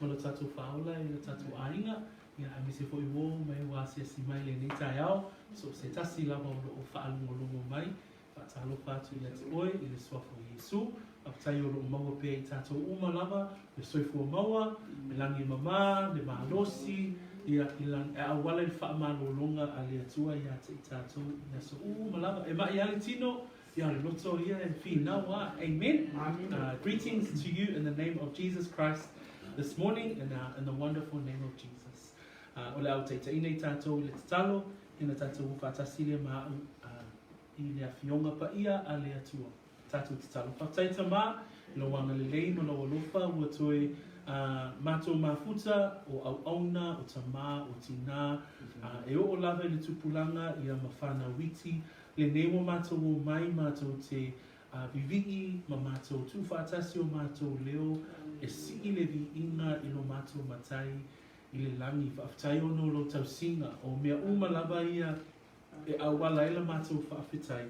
ma lo tātou whaola i le tātou ainga, ia a mise fo i wō mai wā sia si mai le nei tai au, so se tasi lava o whaalungo mai, whaatalo whātu i ati oe i le swafo Iesu, apatai o lo maua pē i tātou uma lava, le soifua maua, me langi mamā, le mahalosi, ia ilan e awala i whaamālolonga a le atua i ati i tātou i aso uma lava. E mai ale tino, ia le loto ia e whina wā. Amen. Greetings to you in the name of Jesus Christ this morning and in the wonderful name of Jesus. O le au teita inei tātou i le tatalo, ina tātou whātasile mā i le awhionga pa ia a le atua. Tātou tatalo whataita mā, lo wanga le lei, no lo alofa, ua toi mātou mafuta o auauna, o tamā, o tina, e o lava i le tupulanga i a mawhana witi, le newa mātou o mai, mātou te vivii, ma mātou tu whātasi o mātou leo, e si i le vi inga i lo mātou matai, i le langi, whaafitai ono lo tausinga, o mea uma lava ia e awala ila mātou whaafitai.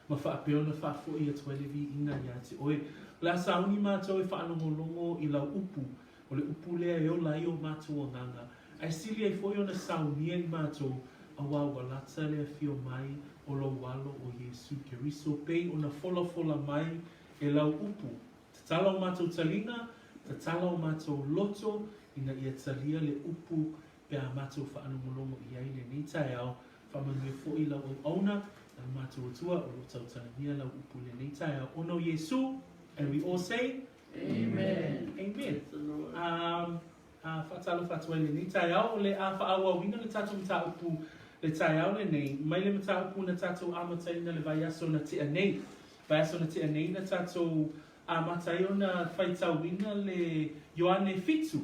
Ma whaapeona whaafo i atua le vi inga i ati oe. La sauni mātou e whaalongolongo i lau upu, o le upu lea e o lai o mātou o nganga. Ai sili ai foi ona saunia i mātou, a wawalata lea fio mai o lo walo o Iesu Keriso pei ona fola mai e lau upu. Te tala o mātou talinga, te tala o mātou loto, ina ia talia le upu pe a mātou whaanongolongo i ai le nei tai au, whamanue fo i lau o auna, na mātou atua o lo tau talinga lau upu le nei tai au. Ono Iesu, and we all say, Amen. Amen. Whaatalo whatua le nei tai au, le a whaawa wina le tātou mta upu le tai au le nei, mai le mta upu na tātou amataina le vai aso na tia nei, vai aso na tia nei na tātou amatai o na whaitau wina le Ioane fitu.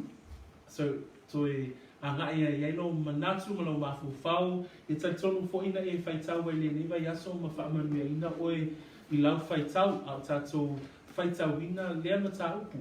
So, toi ngai ia ielo manatu ma lau mafu whau, e taitonu fo ina e whaitau wai le nei vai aso ma whaamanua ina oe i lau whaitau au tātou whaitau wina lea mata upu.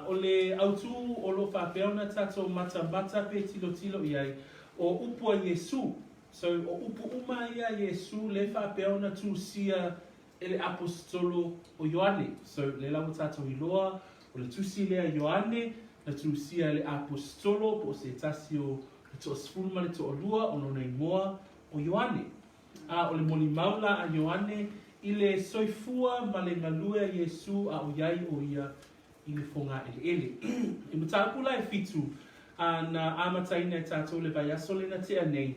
O le autu o lo whapeona tātou mata pe tilo iai o upu a Iesu. So o upu uma ia Iesu le whapeona tu sia ele apostolo o Ioane. So le lau tātou iloa o le tusi lea Ioane na tu sia ele apostolo po se tasi o le to sfulma le to olua o nona imoa o Ioane. O le moli maula a Ioane i le soifua ma le ngalue a Iesu a o iai o ia i le fonga ele. I mutapula e fitu na amataina e tātou le vai aso le na tea nei.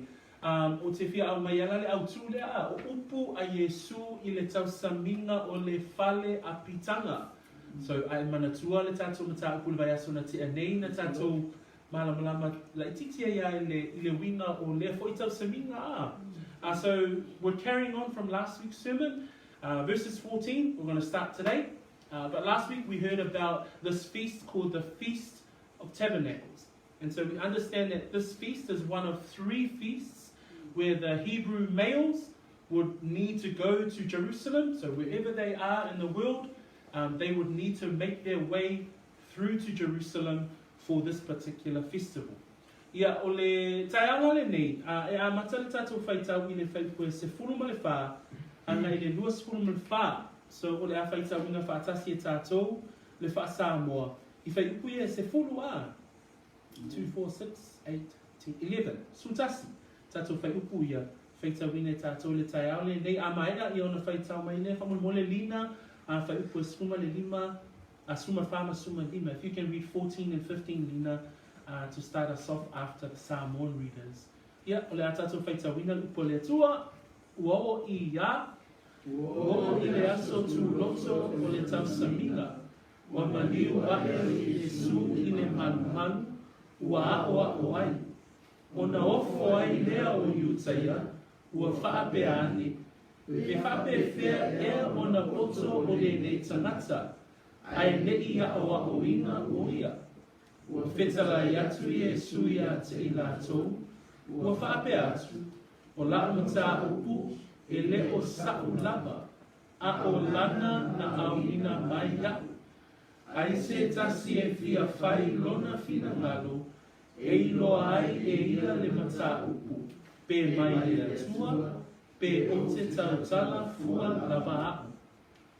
O te fia au mai ala le autu lea o upu a Iesu i le Tausamiga o le Fale Apitaga. So ai manatua le tātou mutapula vai aso na tea nei na tātou malama la ititia ia i le winga o le fo i Tausamiga. So we're carrying on from last week's sermon. Verses 14, we're going to start today. But last week we heard about this feast called the Feast of Tabernacles. And so we understand that this feast is one of 3 feasts where the Hebrew males would need to go to Jerusalem. So wherever they are in the world, they would need to make their way through to Jerusalem for this particular festival. Ia o le taiala le nei, e a mata le tātou whaitau I le whaipue se furuma le wha, anga I le luas furuma le wha. So o le a whaitau inga whaatasi e tātou, le wha Samoa. I whaiupui e se furu a, 2, 4, 6, 8, 10, 11. Sutasi, tātou whaiupui a, whaitau inga tātou le taiao le nei, a maera I ona whaitau mai ne, whamon mo le lina, a whaipue suma le lima, a suma whama suma lima. If you can read 14 and 15 lina, to start us off after the Samoan readers. Ia, o le a tātou whaitau wina upo le tua, ua o I ia, ua o I le aso tu loto o le Tausamiga, ua maliu ahe Iesu I le malu, ua o ai. O na ofo ai lea o iutaia, ua whaapeane, pe whaape whea ea o na roto o le nei tangata, ai le ia o ina o ia. Ua whetala I atu Iesu ia te I lātou, ua whaape atu, o la mata upu e le o sa'u lava, a o lana na au ina mai iau. Ai se tasi e fia whai lona fina ngalo, e iloa ai e ia le mata upu, pe mai le atua, pe o te tautala fua lava au.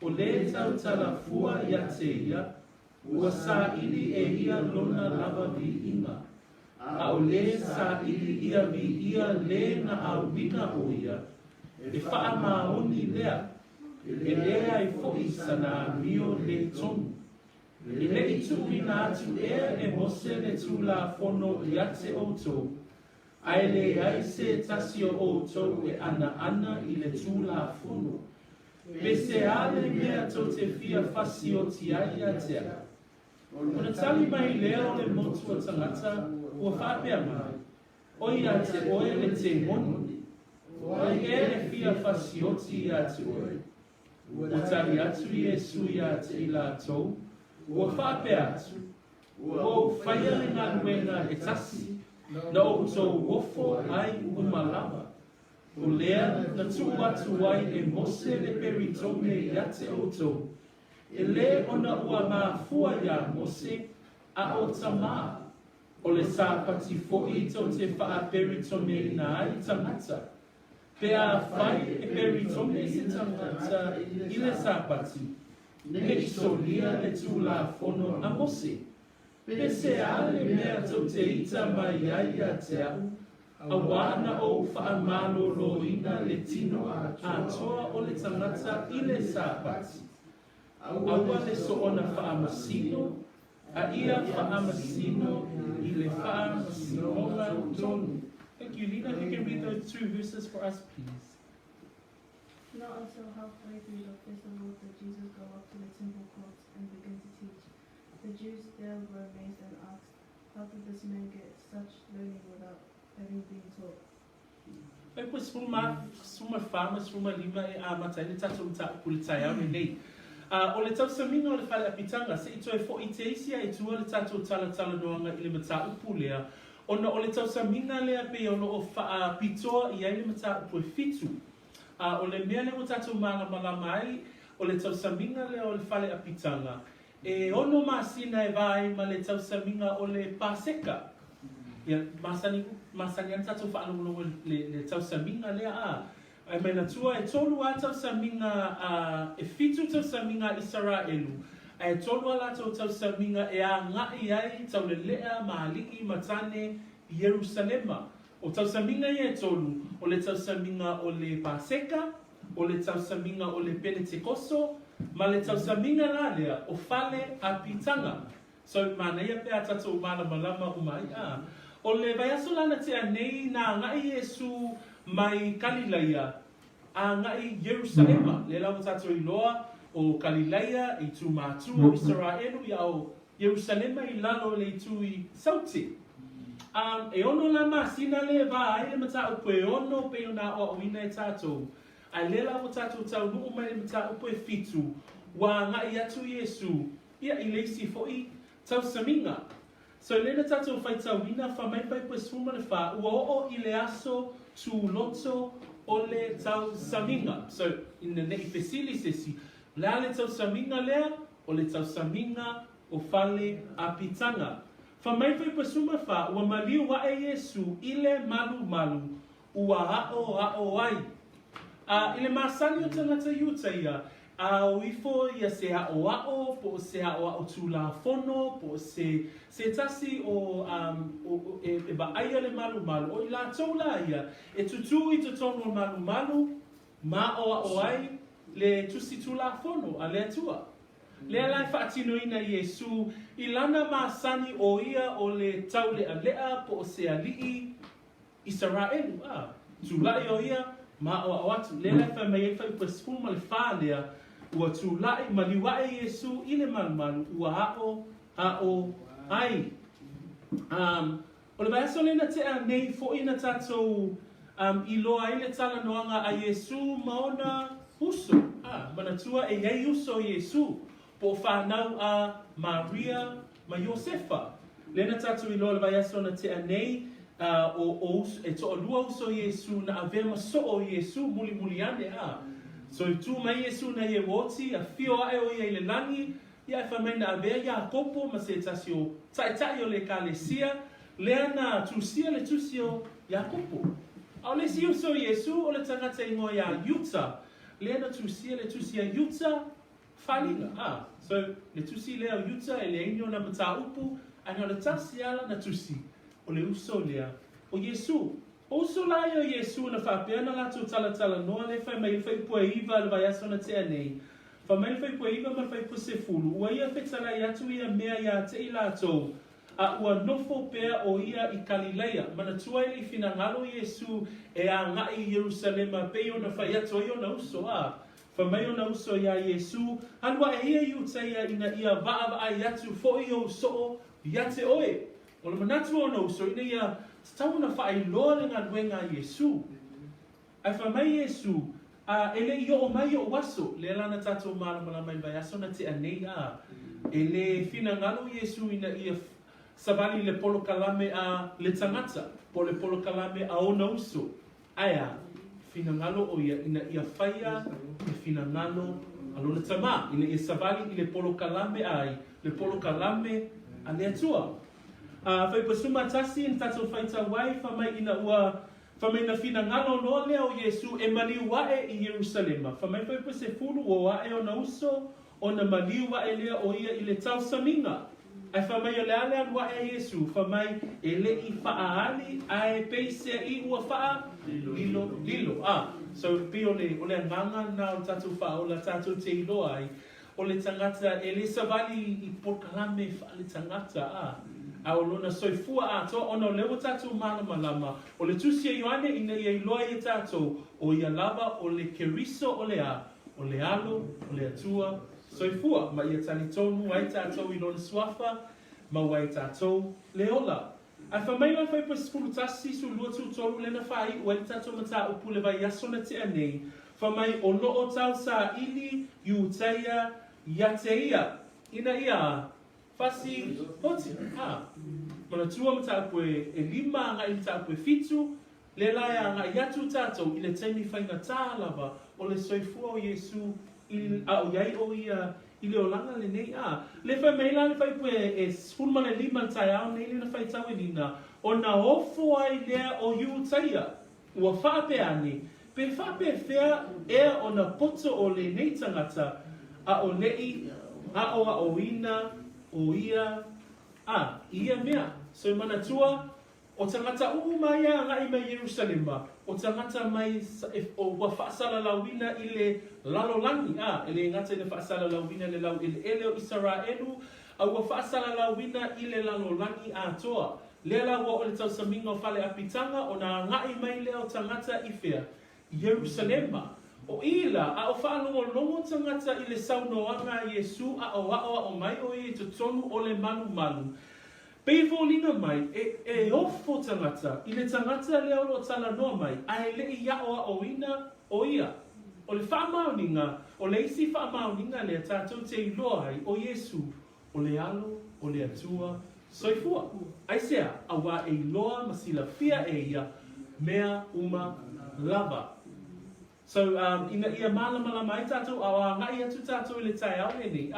O le tautala fua ia te ia, ua sa ili e ia lona lava vi inga. A o le sa ili ia vi ia le na awina o ia. E wha maoni lea. E lea e fo'i sana mio le tonu. E le i tui na atu e mose le tu la fono i ate o tō. Ai le ai se tasio o tō e ana i le tu la fono. Me se ale mea tō te fia fasi o ti ai a tea. Ona tali mai lea o le motu o tangata ua whapea mai. Oi a te oe le te moni. Oi e le fia fasi o ti a te oe. Ua tali atu i Iesu i a te ila tō. Ua whapea atu. Ua whaia le ngā nuenga e tasi. Na o tō wofo ai umalawa. O lea na tu atu ai e mose le peritone i ate o tō. E le ona ua mafua ia mose a o tamā. O le sāpati fo'i tō te wha peritone i nā ai tangata. Pea whai e peritone se tangata i le sāpati. Ne isolia le tu la fono a mose. Pe se ale mea tō te ita mai ai a te au. A wana o whaamalo loina le tino a toa o le tangata i le sāpati. Aua le soona whaamasino, a ia whaamasino i le whaamasinonga tonu. Thank you, Lina. If you can read those 2 verses for us, please. Not until halfway through the festival did Jesus go up to the temple courts and begin to teach. The Jews there were amazed and asked, how did this man get such learning without having been taught? E pois suma fama, suma lima e amata ele tatu mta kulitai au nei. O le Tausamiga o le Fale Apitaga se ito e fo'i te isia e tua le tatu tala noanga i le mata upu lea. Ona o le Tausamiga lea pe ono o wha pitoa i ai le mata upu e fitu. O le mea le o tatu manga mai o le Tausamiga lea o le Fale Apitaga. E ono masina e vai ma le Tausamiga o le Paseka. Ia masani an tatu whaalongo le Tausamiga lea a. Ai mai na tua e tolu a Tausamiga e fitu Tausamiga Israelu. Ai tolu a lato Tausamiga e a ngai ai tau le lea mahaliki matane i Jerusalema. O Tausamiga e tolu o le Tausamiga o le Paseka, o le Tausamiga o le Pentekoso, ma le Tausamiga la lea o Fale Apitaga. So mana ia pe atatu malama umai a. O le vaiaso lana te anei na ngai Iesu mai Galileia a ngai Jerusalema. Le lau tatu i loa o Galileia i tu mātu o Israelu i au Jerusalema i lalo le tu i sauti. E ono la masina le va ai le mata upo e ono pe ona o awina e tatou. Ai le lau tatou tau nuu mai le mata upo e fitu wa ngai atu Iesu ia i leisi fo'i Tausamiga. So lena tatou fai tauina fa mai pai poe suma le fa ua o i le aso tu loto o le Tausamiga. So in the next facility la le Tausamiga lea o le Tausamiga o Fale Apitaga. Fa mai pai poe suma fa ua maliu wa e Iesu i le malu ua hao ai. I le masani o tangata iuta ia o ifo ia se hao po se hao tu la fono po se tasi o e ba aia le malu o i la toula ia e tutu i te tono malu ma o ai le tusi tu la fono a le atua le alai whaatino ina Iesu i lana masani o ia o le tau le alea po se alii Israelu tu lai o ia ma o atu le alai wha mai e whai pa spuma le whālea ua tūlai maliwae Iesu i le malu ua hao ai. O le vaiaso lena te a nei fo'i na tātou i loa i le tala noanga a Iesu maona uso. Manatua e iei uso Iesu po whanau a Maria ma Iosefa. Lena tātou i loa le vaiaso na te a nei e toa lua uso Iesu na avema so o Iesu muli ane So i tū mai Iesu na ie woti, a whio ae o ia i le langi, ia e whamai na avea ia kopo ma se tasi o tai o le kalesia, lea na tūsia le tūsi o ia kopo. Au le si uso Iesu o le tangata ingo ia yuta, lea na tūsia le tūsi a yuta, Falinga. So le tusi lea o yuta e le inyo na mata upu, ana le tasi ala na tusi. O le uso lea o Iesu. O uso la o Iesu na whapeana la tu tala noa le whai mai whai pua iwa le vai aso na te anei. Wha mai whai pua iwa ma whai pua se fulu. Ua ia whetala i atu ia mea ia te i la tau. A ua nofo pea o ia I Galileia. Mana tua I fina ngalo Iesu e a ngai I Jerusalema pe o na whai atu i o na uso a. Whamai o na uso ia Iesu. Halua e ia iu teia ina ia vaa ai atu fo I o soo ia te oe. O le manatu o na uso ina ia tau na whaai loa le ngā nuenga Iesu. Ai whamai Iesu ele I o mai o waso le lana tatou malamala mai vai aso na te anei a. Ele fina ngalo Iesu ina ia savali le polo kalame a le tangata, po le polo kalame a o na uso. Aia, fina ngalo o ia ina ia whaia, le fina ngalo alo le tama, ina ia savali I le polo kalame ai, le polo kalame a le atua. Whai pasuma tasi in tatou whaita wai, whamai ina ua, whamai na fina ngalo noa lea o Iesu e maliu wae I Jerusalema. Whamai whai pase fulu o wae o na uso, o na maliu wae lea o ia I le Tausamiga. Ai whamai o lea lea wa e Iesu, whamai e le I whaahali, ai peise I ua whaa, lilo. So pi o le nganga na o tatou wha o la tatou te iloa ai, o le tangata e le savali I porkalame wha le tangata a o lona soifua a toa ona o lewa tatou malamalama, o le tusia Ioane ina ia iloa I tatou, o ia lava o le keriso o le a, o le alo, o le atua, soifua, ma ia tali tonu, ai tātou I lona swafa, ma wai tātou leola. Ai whamai la whai pas furutasi su lua tu tolu lena whai, wai tātou mata upu le vai yaso na te anei, whamai o no o tau sa ili, yu teia, ia teia, ina ia, fasi, hoti, Mana tua mata upu e lima, nga I mata upu e fitu, le laia nga iatu tātou, I le temi whainga tālava, o le soifua o Iesu, o iai o ia I le olanga le nei a. Le whai meila le whai pue e sfulma le lima tai au nei le na whai tau e nina. O na ofo ai lea o iu taia. Ua whape ane. Pe whape whea ea o na poto o le nei tangata. A o nei, a o ina, o ia. Ia mea. So mana tua, o tangata mai a ngai mai Jerusalema. O tangata mai o wa whaasala lauina I le lalolangi. Ele ngata I le whaasala lauina le lau ele o Israelu. A wa whaasala lauina I le lalolangi a toa. Lela wa o le Tausamiga o Fale Apitaga o na ngai mai le o tangata I whea. Jerusalema. O ila a o whaalongo tangata I le saunoanga Iesu a o mai o I te tonu o le malu. Peifo lina mai, e ofo tangata, I le tangata leo lo tala noa mai, a e le ia o ina o ia. O le whaamauninga, o le isi whaamauninga le tātou te iloa ai o Iesu, o le alo, o le atua, soifua. Aisea, a wā e iloa masila fia e ia, mea uma lava. So, ina ia malamala mai tātou, a ngai atu tātou I le tai au e ni,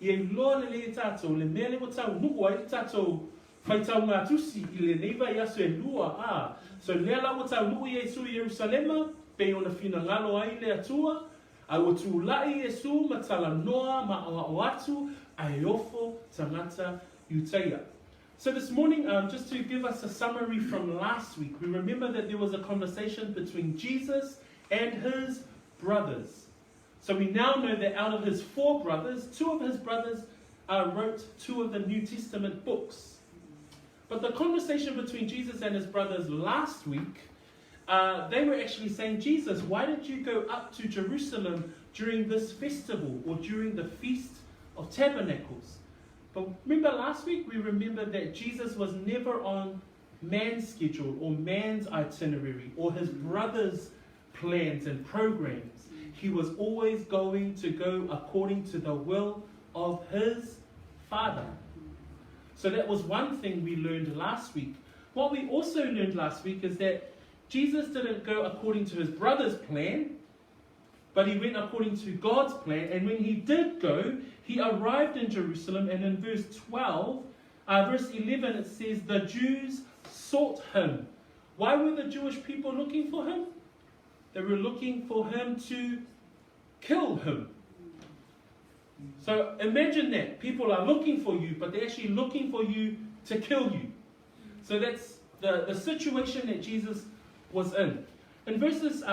I e loa le tātou, le mea le mo tau nuku ai tātou whai tau ngā tusi I le neiva I aso e lua. So lea la mo tau nuku Iesu I Jerusalema, pe ona fina ngalo ai le atua, a o tu lai Iesu ma tala noa ma o atu, a e ofo tangata Utaia. So this morning, just to give us a summary from last week, we remember that there was a conversation between Jesus and his brothers. So we now know that out of his 4 brothers, 2 of his brothers wrote 2 of the New Testament books. But the conversation between Jesus and his brothers last week, they were actually saying, Jesus, why did you go up to Jerusalem during this festival or during the Feast of Tabernacles? But remember last week, we remembered that Jesus was never on man's schedule or man's itinerary or his brothers' plans and programs. He was always going to go according to the will of his Father. So that was one thing we learned last week. What we also learned last week is that Jesus didn't go according to his brother's plan, but he went according to God's plan. And when he did go, he arrived in Jerusalem. And in verse 11, it says, the Jews sought him. Why were the Jewish people looking for him? They were looking for him to kill him. So imagine that. People are looking for you, but they're actually looking for you to kill you. So that's the situation that Jesus was in. In verses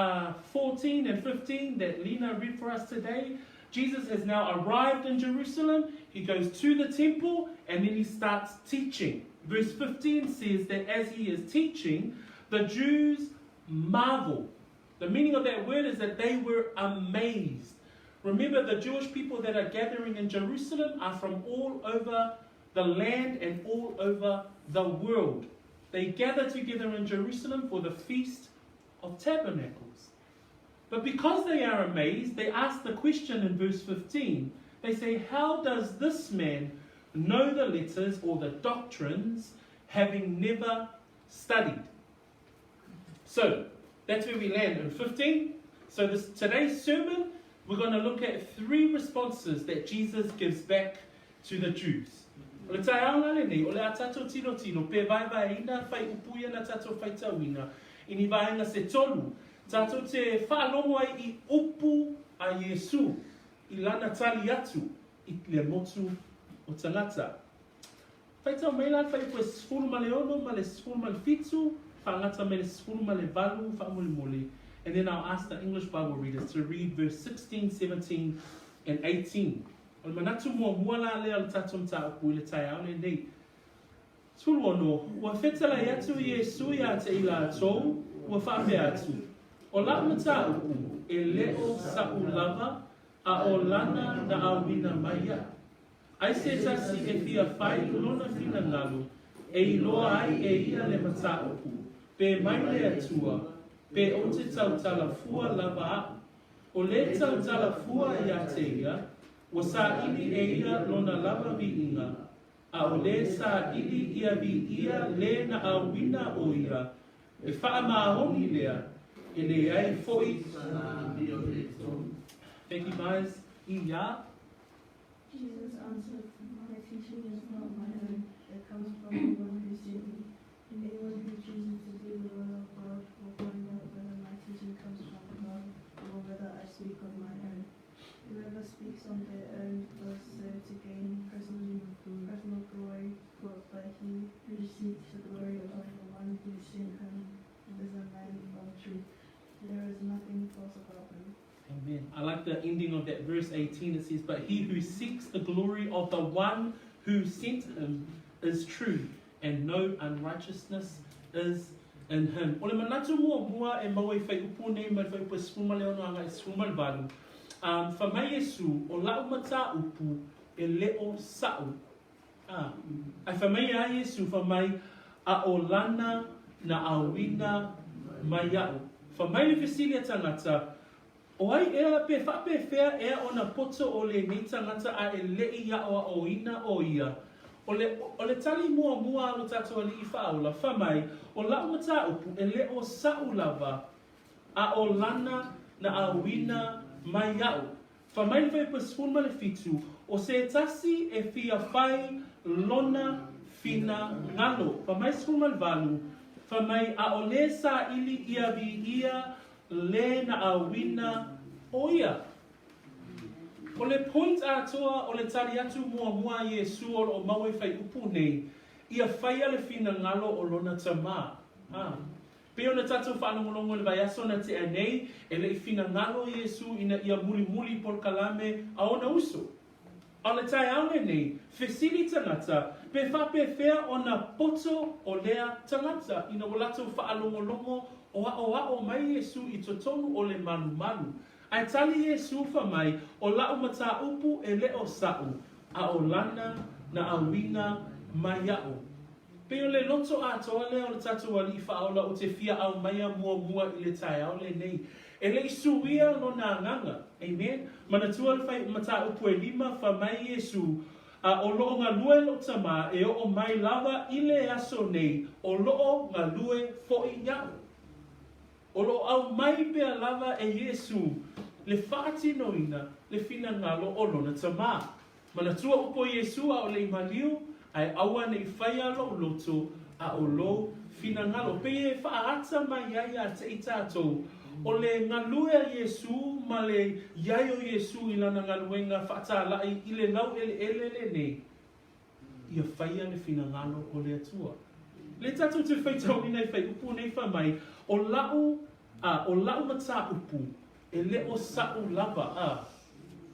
14 and 15 that Lena read for us today, Jesus has now arrived in Jerusalem. He goes to the temple and then he starts teaching. Verse 15 says that as he is teaching, the Jews marvel. The meaning of that word is that they were amazed. Remember, the Jewish people that are gathering in Jerusalem are from all over the land and all over the world. They gather together in Jerusalem for the Feast of Tabernacles. But because they are amazed, they ask the question in verse 15. They say, how does this man know the letters or the doctrines, having never studied? So, that's where we land in 15. So today's sermon, we're going to look at 3 responses that Jesus gives back to the Jews. O le tai aona le nei, o le a tatou tino tino, pe vai vai ina, fai upuia na tatou fai tauina, ini vaenga se tolu, tatou te whaalongo ai I upu a Iesu, I lana tali atu, I le motu o tangata. Fai tau meila, fai pu e sfuru ma le ono, ma le sfuru ma le fitu, whaangata me le sfuru ma le valu, whaamuli muli. And then I'll ask the English Bible readers to read verse 16, 17, and 18. O le manatu mua la lea o le tatum ta upu I le tai au le nei. Sulu ono, ua whetala I atu Iesu ia te ila atou, ua whaape atu. O la mata upu, e leo sa lava, a o lana na awina maia. Ai se tasi e fia whai lona fina ngalu, e iloa ai e ia le mata upu, pe mai le atua, pe o te tautala fua lava a. O le tautala fua ia te ia, o sa ili e ia lona lava vi inga, a o le sa ili ia vi ia le na awina o ia, e wha maahoni lea, e le ai foi. Thank you guys. Ia. Jesus answered, my teaching is not my own, it comes from the one who sent me. Anyone who chooses to do the will of God will find out whether my teaching comes from God or whether I speak on my own. Whoever speaks on their own does so to gain personal glory, but he who seeks the glory of the one who sent him is a man of truth. There is nothing false about him. Amen. I like the ending of that verse 18. It says, but he who seeks the glory of the one who sent him is true, and no unrighteousness is in him. O le manatu mua e maua I whai upu nei mai whai upu spuma leo no anga spuma le valu. Whamai Iesu o lau mata upu e leo sau. Ai whamai a Iesu whamai a o lana na awina mai au. Whamai le whesilia tangata, o ai ea pe whape whea ea o na poto o le ni tangata a e lei ia o ina o ia. O le tali mua o tato ali I whaola, whamai, o lau mata upu e leo sau lava a o lana na awina mai au. Whamai le pa spuma le fitu, o se tasi e fia whai lona fina ngalo. Whamai spuma le valu, whamai a o le sa ili ia vi ia le na awina o ia. O le point atoa o le tari atu mua Iesu o maua I whai upu nei, ia whaia le fina ngalo o lona tama. Pe ona tatou whaanongolongo le vaiaso na te anei, e le fina ngalo Iesu ina ia muli por kalame a ona uso. A le tai aune nei, whesili tangata, pe whape whea o na poto o lea tangata, ina o latou whaanongolongo o a mai Iesu I totonu o le manu. Ai tali Iesu whamai, o lau mata upu e leo sau, a o lana na awina mai au. Pe o le loto atoa lea o le tatou ali I whaola o te fia au maia mua I le tai au le nei. E le isuia no na nganga. Amen. Manatua le whai mata upu e 5 whamai Iesu, o loo ngā lue lo tama e o mai lava I le aso nei, o loo ngā lue foi iau. O lo au mai pea lava e Iesu, le whaati noina, le fina ngalo o lona tama. Manatua upo Iesu a o le imaliu, ai aua nei whaia lo loto a o lo fina ngalo. Pe e whaata mai ai a te itatou, O le ngalue Iesu ma le iai o Iesu i lana ngaluenga whaatalai i le lau ele nei. Ia whaia le fina ngalo o le atua. Le tatu te whaitau i nei whai upu nei whamai o lau mata upu e le o sau lava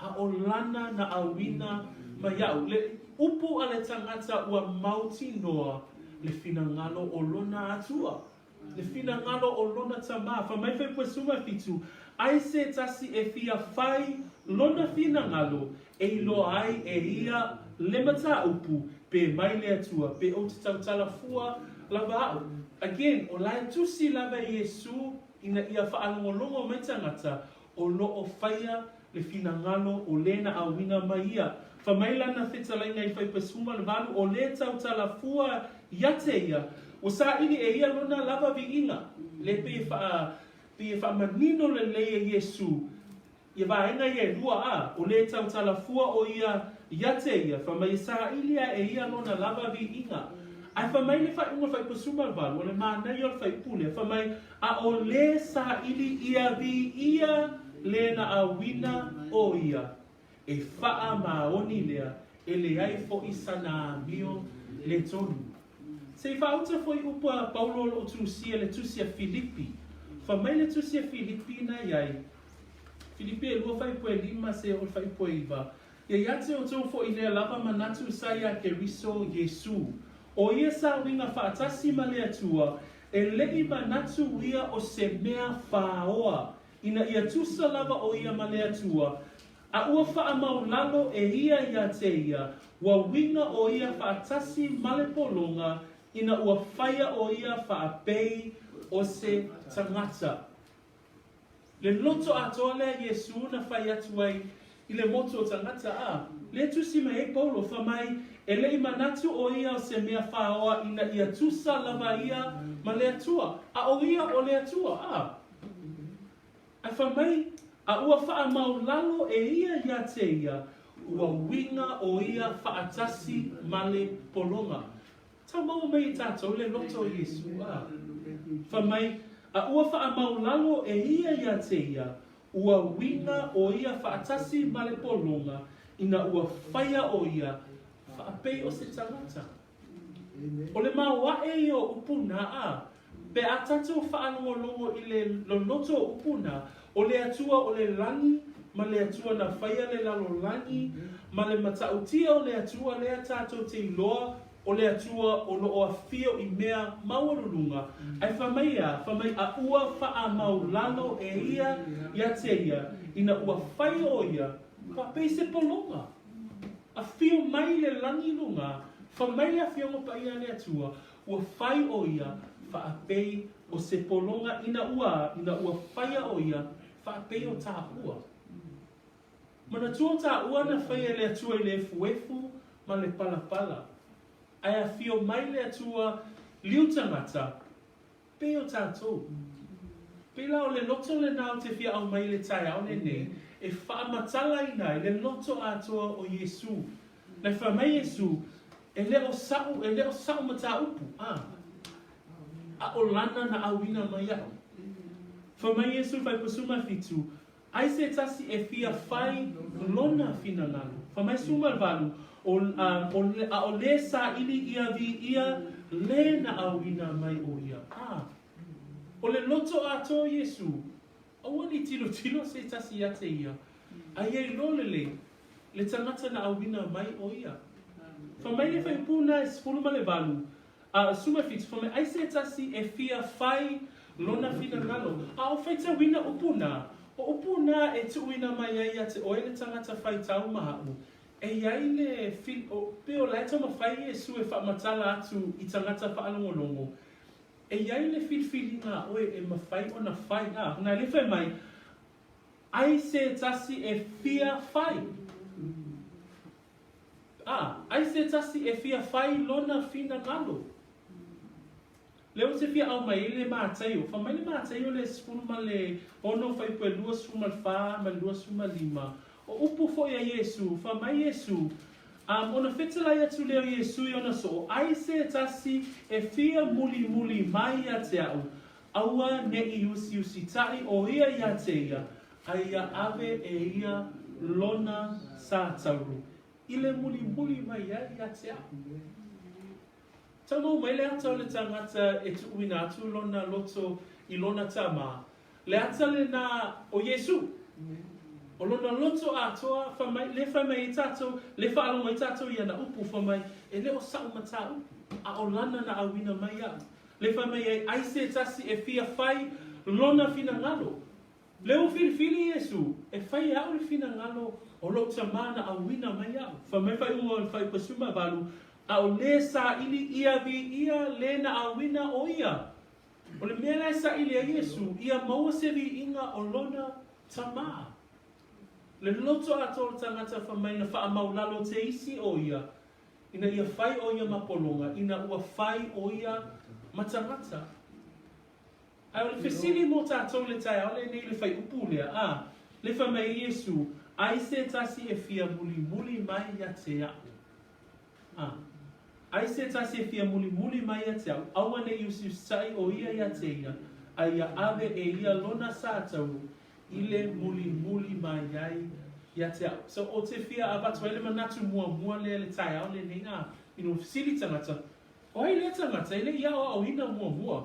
a o lana na awina ma iau. Le upu a le tangata ua mauti noa le fina ngalo o lona atua. Le fina ngalo o lona tama. Whamai whai pua suma fitu. Ai se tasi e fia whai lona fina ngalo e ilo ai e ia le mata upu pe mai le atua. Pe o te tautala fua lava au. Again, o lai tusi lava Iesu ina ia whaalongolongo mai tangata o lo o whaia le fina ngalo o lena awina mai ia. Whamai lana whetalai ngai whai pasuma le valu o le tautala fua iate ia. O sa ili e ia lona lava vi inga. Le pe wha manino le leia Iesu. Ia vaenga ia lua o le tautala fua o ia iate ia. Whamai sa ili e ia lona lava vi inga. Ai whamai le whai unga whai pasuma le valu o le mānei o le whai pule. Whamai a o le sa ili ia vi ia lena awina o ia. E wha maoni lea e le ai fo i sana mio le tonu. Se whauta foi upa Paulo o tusia le tusia Filipi. Whamai le tusia Filipi na iai. Filipi e lua whai poe lima se o whai poe iwa. Ia iate o tau fo i lea lava manatu saia ke riso Iesu. O ia sa winga whaatasi ma le atua. E lei manatu ia o se mea whaoa. Ina ia tusa lava o ia ma le atua. A ua wha maulalo e ia te ia. Wa winga o ia whaatasi ma le polonga. Ina ua whaia o ia whaapei o se tangata. Le loto atoa lea Iesu na whai atu ai i le moto o tangata le tusi mai e Paulo whamai e lei manatu o ia o se mea whaoa ina ia tusa lava ia ma le atua. A o ia o le atua A whamai a ua wha maulalo e ia te ia. Ua winga o ia whaatasi ma le polonga. Tau mau mai tātou le loto Iesu Whamai a ua wha maulalo e ia te ia. Ua winga o ia whaatasi ma le polonga. Ina ua whaia o ia whaapei o se tangata. O le mawae i o upuna Pe a tātou whaanongolongo i le loto upuna. O le atua o le langi, ma le atua na whaia le lalo langi, ma le matautia o le atua le tātou te iloa, o le atua o lo o awhio i mea maururunga. Ai whamai a ua wha maulalo e ia te ia, ina ua whai o ia, whapei se polonga. A whio mai le langi lunga, whamai a whiongo pa ia le atua, ua whai o ia, whaapei o se polonga ina ua whaia o ia, whaapei o tā ua. Mana tua tā ua na whaia le atua i le fuefu, ma le palapala. Ai a whio mai le atua liutangata, pe o tātou. Pe lao le loto le nao te whia au mai le tai au nei, e whaamatala i nai le loto atua o Iesu. Na whamai Iesu, e leo sau mata upu. A o lana na awina mai au. Whamai Iesu whai pasuma fitu. Ai se tasi e fia whai lona fina ngalo. Whamai suma valu. O le sa ili ia vi ia le na awina mai o ia. O le loto ato Iesu. Aua ni tilo se tasi ate ia. Ai e lolele. Le tangata na awina mai o ia. Whamai le whai puna e sfuluma le valu. Suma fitu, whamai ai se tasi e fia whai lona fina ngalo. O whaita wina upuna. O upuna e tuina mai ai ate o ele tangata whai tau mahau. E iai le peo laita ma whai Iesu e whaamatala atu i tangata whaalongolongo. E iai le filfilinga oe e ma whai o na whai. Nga le whai mai, ai se tasi e fia whai. Ai se tasi e fia whai lona fina ngalo. Leo te fia au mai le mātaio. Whamai le mātaio le sfuluma le ono whai pue lua suma wha ma lua suma lima. O upu fo ia Iesu, whamai Iesu. Ona whetalai atu leo Iesu i ona so. Ai se tasi e fia muli mai a te au. Aua ne I usi tai o ia ia te ia, aia ave e ia lona sa tauru. Ile muli mai ia te au. Tamo mai le ata o le tangata e tu uina atu lona loto I lona tama. Le ata le na o Iesu. O lona loto atoa, le whamai I tato, le whaalonga I tato ia na upu whamai, e leo sau mata upu. A o lana na awina mai au. Le whamai e aise tasi e fia whai lona fina ngalo. Leo fili Iesu, e whai au le fina ngalo o lo tamana awina mai au. Whamai whai ua whai pasuma valu, a o le sa ili ia vi ia le na awina o ia. O le mea lai sa ili a Iesu, ia maua sevi inga o lona tamaa. Le loto ato o tangata whamai na wha maulalo te isi o ia. Ina ia whai o ia mapolonga, ina ua whai o ia matangata. Ai o le whesili mo tātou le tai, au le nei le whai upu lea, le whamai Iesu, ai se tasi e fia muli mai ia te au. Ai se tasi e fia muli mai ia te au, aua ne Iesu sai o ia te ia, ai a ave e ia lona sātau, ile muli mai ia te au. So o te fia a batu ele manatu mua le tai au le nei ino whisili tangata, o ai le tangata, ele ia o ina mua.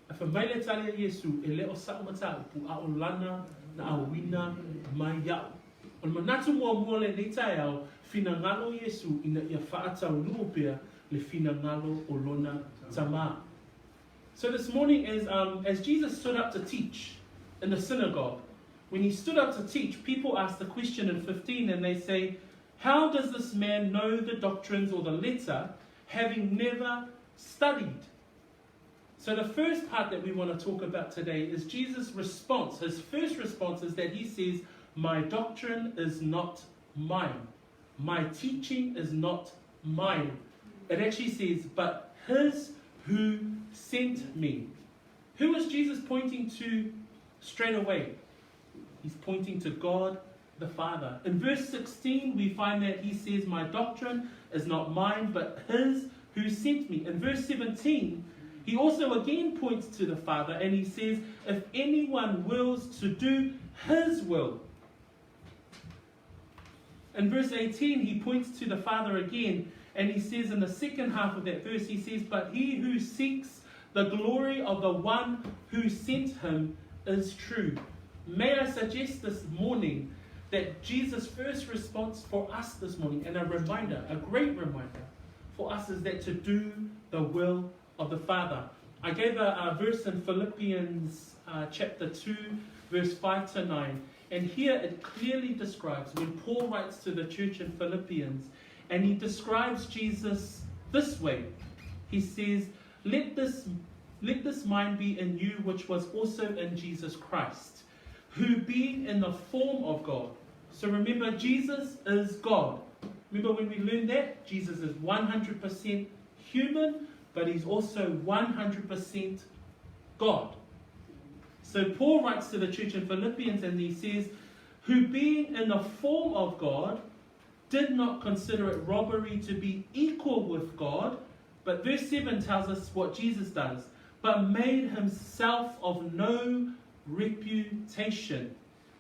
A whamai le tali a Iesu, e le o sa mata upu a o lana na awina mai iau. O le manatu mua le nei tai au, fina ngalo Iesu ina ia whaatau nuopea le fina ngalo o lona tama. So this morning as Jesus stood up to teach in the synagogue, when he stood up to teach, people asked the question in 15 and they say, how does this man know the doctrines or the letter, having never studied? So the first part that we want to talk about today is Jesus' response. His first response is that he says, my doctrine is not mine. My teaching is not mine. It actually says, but his who sent me. Who is Jesus pointing to straight away? He's pointing to God the Father. In verse 16, we find that he says, my doctrine is not mine, but his who sent me. In verse 17, he also again points to the Father, and he says, if anyone wills to do his will. In verse 18, he points to the Father again, and he says in the second half of that verse, he says, but he who seeks the glory of the one who sent him is true. May I suggest this morning that Jesus' first response for us this morning, and a reminder, a great reminder for us, is that to do the will of the Father. I gave a verse in Philippians chapter 2, verse 5 to 9. And here it clearly describes, when Paul writes to the church in Philippians, and he describes Jesus this way. He says, let this mind be in you, which was also in Jesus Christ, who being in the form of God. So remember, Jesus is God. Remember when we learned that? Jesus is 100% human, but he's also 100% God. So Paul writes to the church in Philippians and he says, who being in the form of God, did not consider it robbery to be equal with God. But verse 7 tells us what Jesus does. But made himself of no reputation,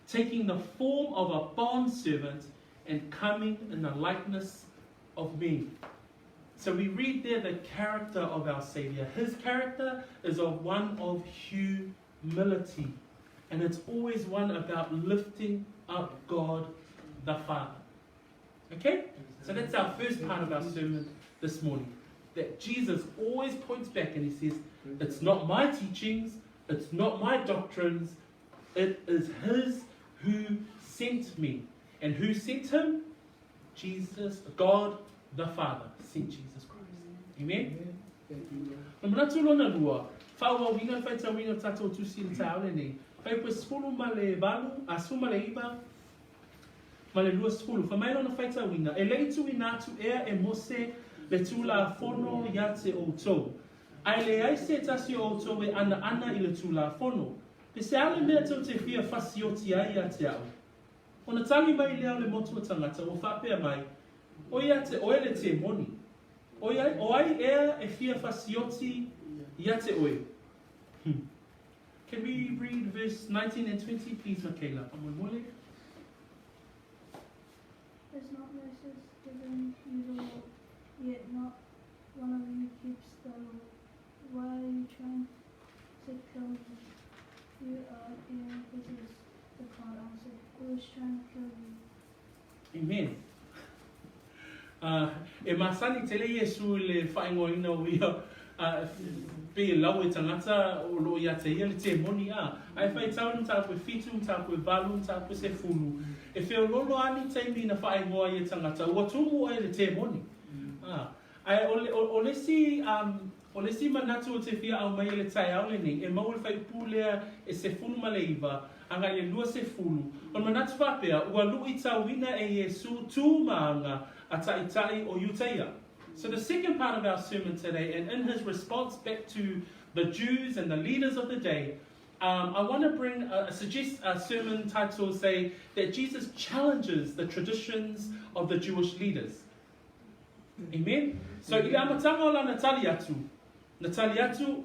taking the form of a bondservant and coming in the likeness of men. So we read there the character of our Savior. His character is one of humility. And it's always one about lifting up God the Father. Okay? So that's our first part of our sermon this morning. That Jesus always points back and he says, it's not my teachings, it's not my doctrines, it is his who sent me. And who sent him? Jesus, God the Father, sent Jesus Christ. Amen? Muna tulona lua. Whaua winga whaita winga tato tusi le taole nei. Whaipa skulu ma le valu, asuma le iba, ma le lua skulu. Whamailo na whaita winga. E leitu inatu ea e mose le tula fono ya te o tau. Ai le aise tasi o tau e ana i le tula fono. Pe se ale mea tau te fia fasioti ai a te au. Ona tali mai lea le motu tangata o whapea mai. Oia te oele te moni. O ai ea e fia fasioti ia te oe. Can we read verse 19 and 20, please, Michaela? Is not Moses given you the law, yet not one of you keeps the law? Why are you trying to kill me? You are here, this is the crowd answered. Who is trying to kill you? Amen. E masani tele Iesu le whaingoina uia pe lau e tangata o lo ia te ia le te moni a. Ai whai tau ta koe fitu, ta koe valu, ta koe se fulu. E whio lolo ani teimi na whaingoa i tangata ua tumu ai le te moni. Ai o le si manatu o te whia au mai le tai au le nei, e mau le whai pūlea e se fulu ma le iwa, anga le lua se fulu. O manatu whapea, ua lui tauina e Iesu tū maanga a tai o Yuteia. So the second part of our sermon today, and in his response back to the Jews and the leaders of the day, I want to suggest a sermon title say that Jesus challenges the traditions of the Jewish leaders. Amen? So i amatanga o la Nataliatu,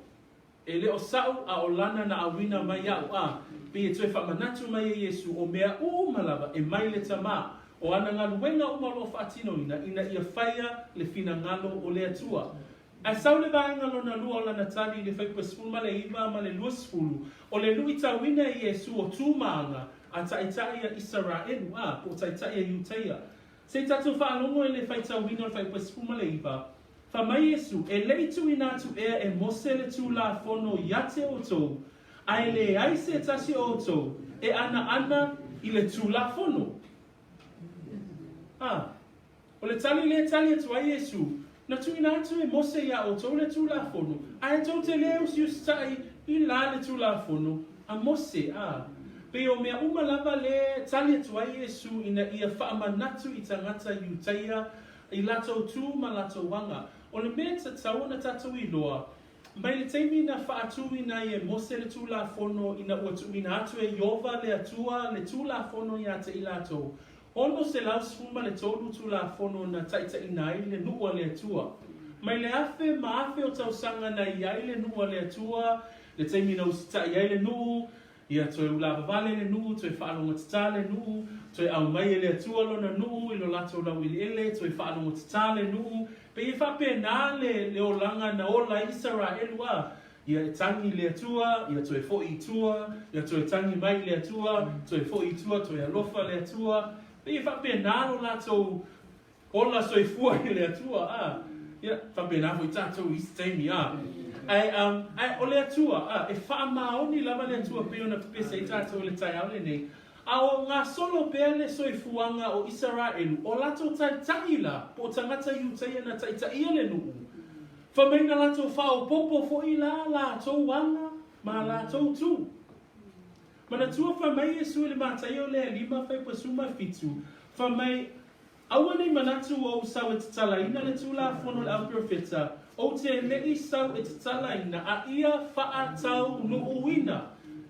e leo sau a o lana na awina mai au a, pe e tue whamanatu mai e Iesu o mea o malava e mai le tama, o ana ngā luenga o malo whaatino ina ia whaia le fina ngalo o le atua. A sau le vaenga lona lua o la Natali le whaikua spulu ma le iwa ma le lua spulu, o le lui tawina e Iesu o tūmaanga a taitai a Israelu a, o taitai a Yuteia. Se tatu whaalongo e le whaitawina o le whaikua spulu ma le iwa, fa mai Iesu e leitu ina tu ea e mose le tu la fono yate o tō, ai le aise tasi o tō, e ana i le tu la fono. O le tali atu ai Iesu, na tu ina atu e mose ia o tō le tu la fono, ai tō te leo si ustai i la le tu la fono, a mose Pe o mea umalava le tali atu ai Iesu ina ia whaamanatu i tangata Yuteia, i lato tū ma lato wanga. O le mea tau na tatu i loa, mai le teimi na whaatu ina i e mose le tū la fono ina uatu ina atu e Iova le atua le tū la fono i ate i lato. Ono se lau sfuma le tolu tū la fono na taita ina i le nua le atua. Mai le afe ma afe o tausanga na i ai le nua le atua, le teimi na usita i ai le nuu, ia toe ulava vale le nuu, toe whaalonga tata le nuu, toe au mai le atua lona nuu, ilo lato lau ili ele, toe whaalonga tata le nuu, pe i whape nā le olanga na ola Israelu a, ia e tangi le atua, ia toe fo i tua, ia toe tangi mai le atua, toe fo i tua, toe alofa le atua, pe i whape nā lo lato ola soifua i le atua, ia whape nā fo i tātou i steimi Ai o le atua, e whaamaoni lava le atua pe ona pesa i tātou le tai au le nei. Ao ngā solo pea le soifuanga o Israelu, o lato tai la, po tangata Yuteia na tai le nuu. Whamaina lato whao popo fo i la tau wanga, ma la tau tū. Mana tua whamai Iesu le mātai o le lima whaipa suma fitu. Whamai, Ioane manatu o sau e tatalaina le tūla fono le au profeta, o te lei sau e tatalaina a ia whaatau no uina.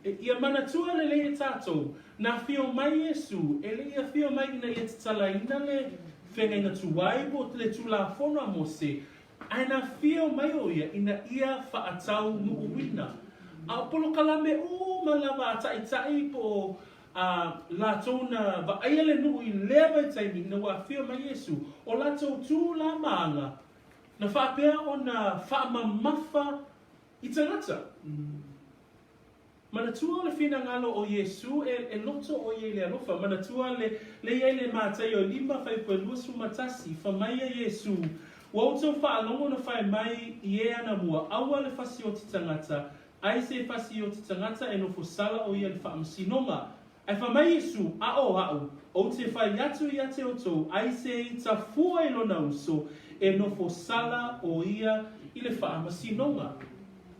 E ia manatua le lei tātou, na whio mai Iesu, e le ia whio mai ina ia tatalaina le whengenga tuai po le tūla fono a Mose, ai na whio mai o ia ina ia whaatau no uina. A polo kalame o malava tai po la tona va aiele no i leva taimi na wa whio mai Iesu, o la tū la maanga, na whapea o na whaamamafa i tangata. Manatua le whina ngalo o Iesu e loto o ie le alofa. Manatua le ie le mātai o lima whaipua luasu matasi whamai a Iesu. Wauto whaalongo na whai mai i e ana mua aua le whasi o ti tangata. Ai se whasi o ti tangata e no fosala o ie le whaamsinonga. Ai whamai Iesu a o hau o te whai atu i ate o tō. Ai se i ta fua i lona uso e no fosala o ia i le whaamsinonga.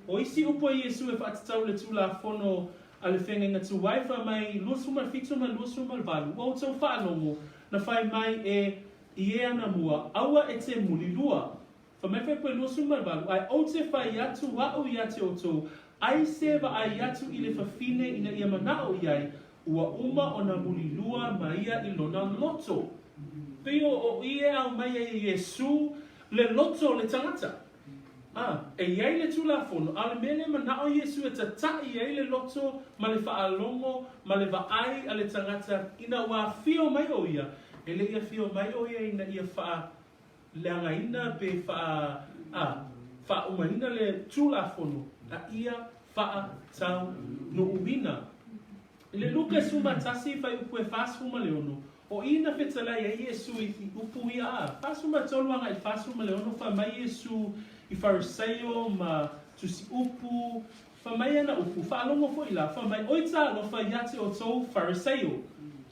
O isi upo Iesu e whaatatau le tūla whono a le whengenga tu waifa mai luasuma fitu ma luasuma valu. Wau tau whaanongo na whai mai e i ana mua aua e te muli lua. Whamai whai koe luasuma valu ai o te whai atu wau i ate o tō. Ai se wa ai atu i le whawhine ina ia manao iai ua uma o na muli lua ma ia i lona loto. Peo o ie au mai e Iesu le loto le tangata. E iai le tulafono, a le mele manao Iesu e tatai iai le loto, ma le whaalongo, ma le vaai a le tangata, ina ua fio mai o ia, e le ia fio mai o ia ina ia wha leanga ina pe wha umaina le tulafono, a ia wha tau no uina. Le luka suma tasi fai upu e whasuma leono, o ina whetala ia Iesu i upu ia a, whasuma toluanga i whasuma leono, wha mai Iesu i Fariseo ma tusi upu, fa mai ana upu, fa alongo fo ila, fa mai oita lo fa yate o tou Fariseo.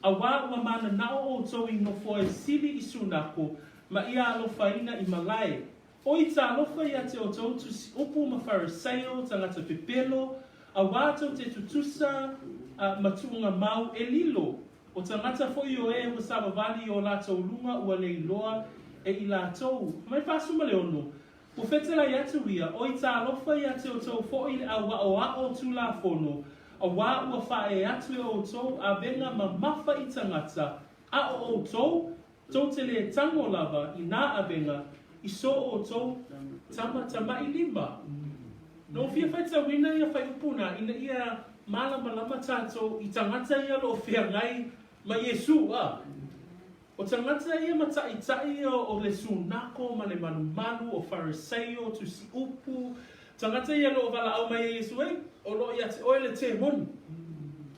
A wā ua mana nao o tou i no fo e sili i sunako, ma ia lo fa ina i malai. Oita lo fa yate o tou tusi upu ma Fariseo, tangata pepelo, a wā tou te tutusa matunga mau e lilo. O tangata fo i o e ua sabavali o la tou lunga ua le iloa e i la tou. Mai pasuma leono. O whetela i atu ia, o I tā alofa i atu o tau fo i a wa o a o tū la fono, a wā ua whae atu o tau a venga ma mawha I tangata, a o tau, tau te le tango lava I nā a venga, I so o tau tama I lima. No fia whaita wina ia whai upuna, ina ia malama tātou I tangata ia lo whia ngai ma Iesu a. O tangata ia matai o le sunako ma le manumalu o Fariseo tu si upu. Tangata ia lo wala au mai Iesu ei, o lo ia te oe le te monu.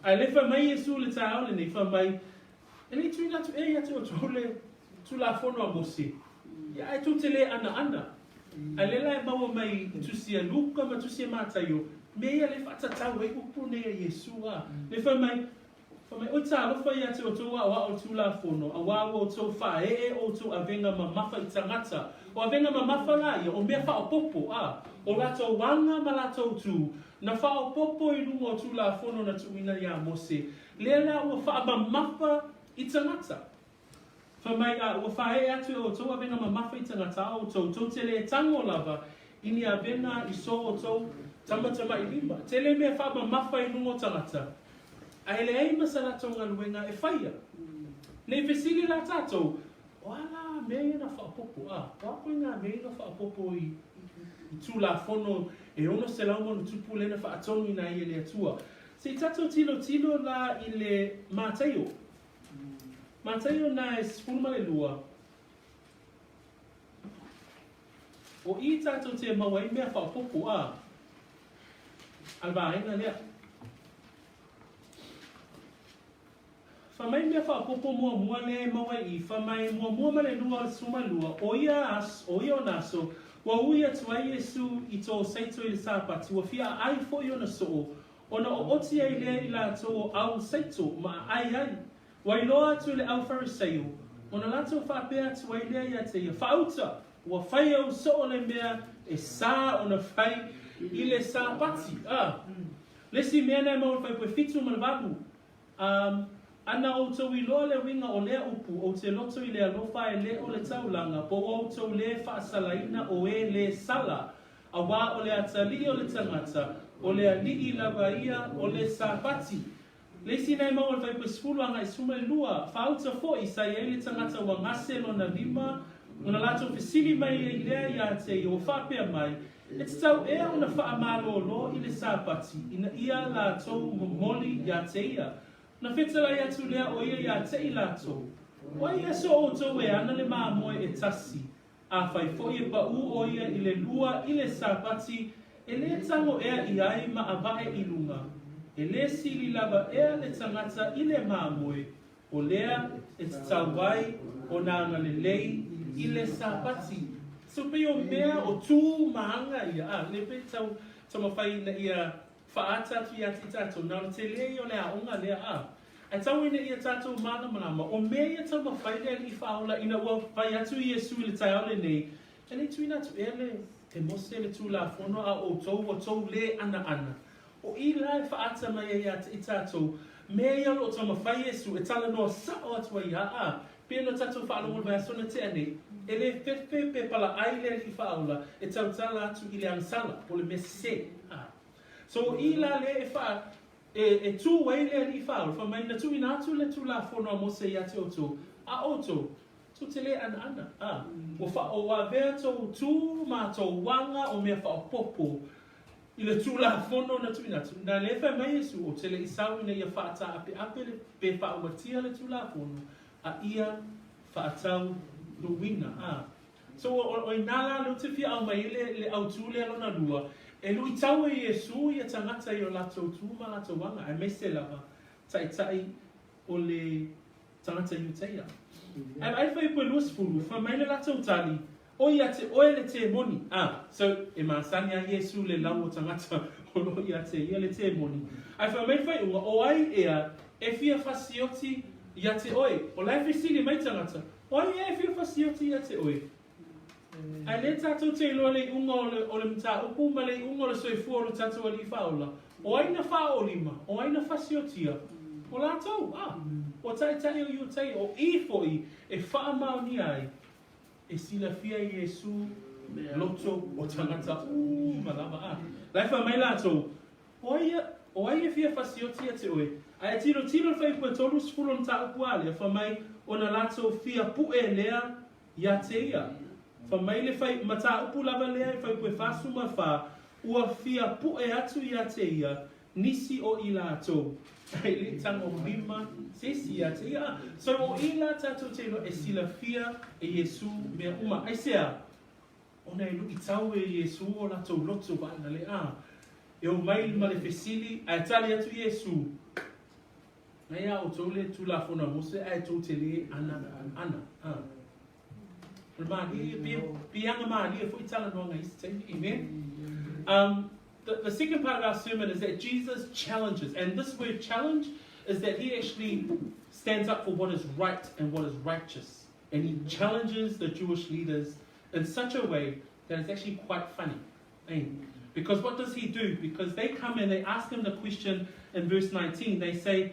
Ai le wha mai Iesu le tā au le nei wha mai. E le tui natu e ia te o tau le tu la fono a mose. Ia e tu te le ana. Ai le lai maua mai tu si a luka ma tu si a mātaio. Me ia le whata tau e upu nei a Iesu a. Le wha mai. O tā alofa ia te o tō a o tū la fono, a wā o tō whae o tō avenga ma mawha I tangata. O avenga ma mawha la ia, o mea wha o popo a. O lato wanga ma lato tū. Na wha o popo I lunga o tū la fono na tuina ia mose. Lela ua wha ma mawha I tangata. Wha mai a ua whae atu o tō avenga ma mawha I tangata o tō te le tango lava. Ini avenga I so o tō tamatama I lima. Te le mea wha ma mawha I lunga o tangata. Ai le ai masala tonga luenga e whaia. Nei vesili la tātou, wala mea na whaapopo. Wako ngā mea na whaapopo I tū la fono e ono se lauma no tupu lena whaatongi na I le atua. Se tātou tilo la I le mātaio. Mātaio na e spulma le lua. O I tātou te maua I mea whaapopo Alba aina lea. Whamai mea whaapopo mua le maua I, whamai mua ma le lua suma lua, o ia o naso, wa ui atu ai Iesu I tō saito I le sāpati, wa fia ai fo I ona soo, ona o oti ai lea I la tō au saito, ma ai, wa I loa atu le au Fariseo, ona la tō whaapea atu ai lea ia te ia, whauta, wa whai au soo le mea, e sā ona whai I le sāpati, Lesi mea nei maua whai pue fitu ma le wapu, Ana o tau I loa le winga o lea upu, o te loto I le alofa e le o le taulanga, po o tau le whaasalaina o e le sala, a wā o le atali o le tangata, o le alii lava ia o le sāpati. Leisi nei mau le vaipa sfuluanga I suma I lua, whauta fo I sa I le tangata wa ngase lo na lima, o na lato fesili mai I lea ia te o whapea mai, e te tau ea o na whaamalo lo I le sāpati, ina ia la tau momoli ia te ia. Na whetala I atu lea o ia te I lato. O ia so o tau e ana le maa moe e tasi. A whai fo I pa u o ia I le lua I le sāpati, e le tango ea I ai ma avae I lunga. E le sili lava ea le tangata I le maa moe. O lea e te tau wai o nanga le lei I le sāpati. So pe o mea o tū mahanga ia. Le pe tau mawhai na ia whaata tu ia te tātou, nā te lei o lea onga lea A tau ina ia tātou mana manama, o mea ia tau mawhai lea I whaola ina ua whai atu Iesu I le tai aole nei. E nei tuina tu e mose le tū la whono a o tau le ana. O I lai whaata mai ia te I tātou, mea ia lo tau mawhai Iesu e tala noa sao atua ia Pia no tātou whaalongo vai asona te anei, e le whewhe pe pala ai lea I whaola, e tau tala atu I le ansala, o le mese So I la le e tu wai le I whaul, wha mai na tu ina atu le tu la whono a mose I ate o tu. A o tu So te le ana. O whea tō tū, mā tō wanga, o mea whaopopo. I le tūla whono na tuina. Nā le whai mai Iesu, o te le isau ina ia whaata ape le pe whaomatia le tūla whono, a ia whaatau luwina. So o inala lo te fia au mai le au tū le alona lua, e lui tau e Iesu ia tangata i o lato tū ma lato wanga, ai mese lava, tai o le tangata i uteia. Ai whai poe luas furu, wha mai le lato tali, o ia te oe le te moni. So e maasani a Iesu le lau o tangata o ia te ia le te moni. Ai wha mai whai unga, o ai ea, e fia whasioti ia te oe, o lai whisiri mai tangata, o ai e fia whasioti ia te oe. Ai le tātou te loa le unga o le mta upu, ma le unga o le soifua o le tātou ali whaola. O aina whaolima, o aina whasiotia. O lātou, o tai o iutai, o I foi, e whaamau ni ai, e sila fia I Iesu, loto o tangata, malama Lai wha mai lātou, o aia fia whasiotia te oe. Ai tiro whai pua tolu sifuru on tā upu ale, wha mai o na lātou fia pue lea ia te ia. Wha mai le whai mata upu lava lea e whai pue whasuma wha ua fia pue atu ia te ia nisi o I lātou. Ai le tang o rima sesi ia te ia. So o I la tātou te ilo e sila fia e Iesu mea uma. Ai sea, o nei lu I tau e Iesu o lātou loto waina le E o mai ma le fesili, ai tali atu Iesu. Nei a o tau le tu la fona mose, ai tau te le ana. Amen. The second part of our sermon is that Jesus challenges, and this word challenge is that he actually stands up for what is right and what is righteous, and he challenges the Jewish leaders in such a way that it's actually quite funny. Because what does he do? Because they come and they ask him the question in verse 19. They say,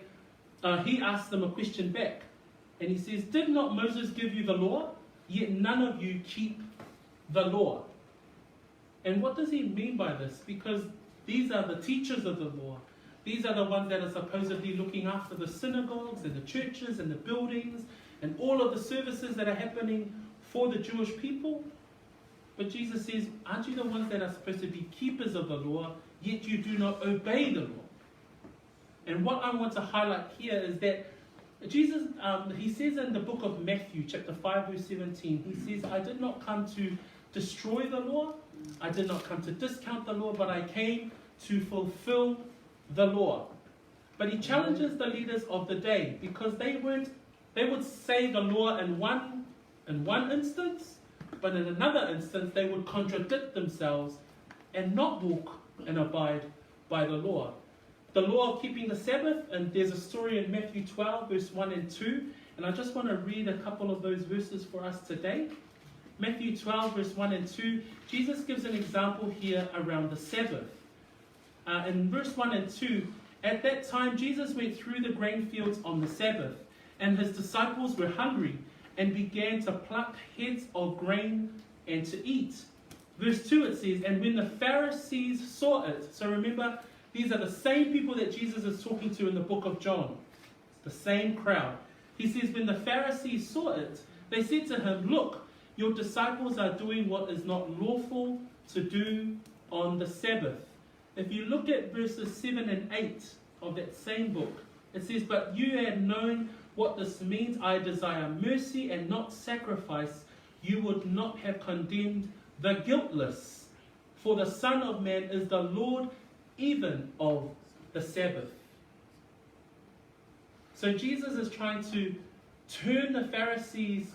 he asks them a question back, and he says, "Did not Moses give you the law? Yet none of you keep the law." And what does he mean by this? Because these are the teachers of the law. These are the ones that are supposedly looking after the synagogues and the churches and the buildings and all of the services that are happening for the Jewish people. But Jesus says, aren't you the ones that are supposed to be keepers of the law, yet you do not obey the law? And what I want to highlight here is that Jesus, he says in the book of Matthew, chapter 5, verse 17, he says, "I did not come to destroy the law. I did not come to discount the law, but I came to fulfill the law." But he challenges the leaders of the day because they would say the law in one instance, but in another instance they would contradict themselves and not walk and abide by the law. The law of keeping the Sabbath, and there's a story in Matthew 12, verse 1 and 2, and I just want to read a couple of those verses for us today. Matthew 12, verse 1 and 2, Jesus gives an example here around the Sabbath. In verse 1 and 2, at that time Jesus went through the grain fields on the Sabbath, and his disciples were hungry and began to pluck heads of grain and to eat. Verse 2 it says, "And when the Pharisees saw it," so remember, these are the same people that Jesus is talking to in the book of John. The same crowd. He says, when the Pharisees saw it, they said to him, "Look, your disciples are doing what is not lawful to do on the Sabbath." If you look at verses 7 and 8 of that same book, it says, "But you had known what this means, I desire mercy and not sacrifice, you would not have condemned the guiltless. For the Son of Man is the Lord even of the Sabbath." So Jesus is trying to turn the Pharisees'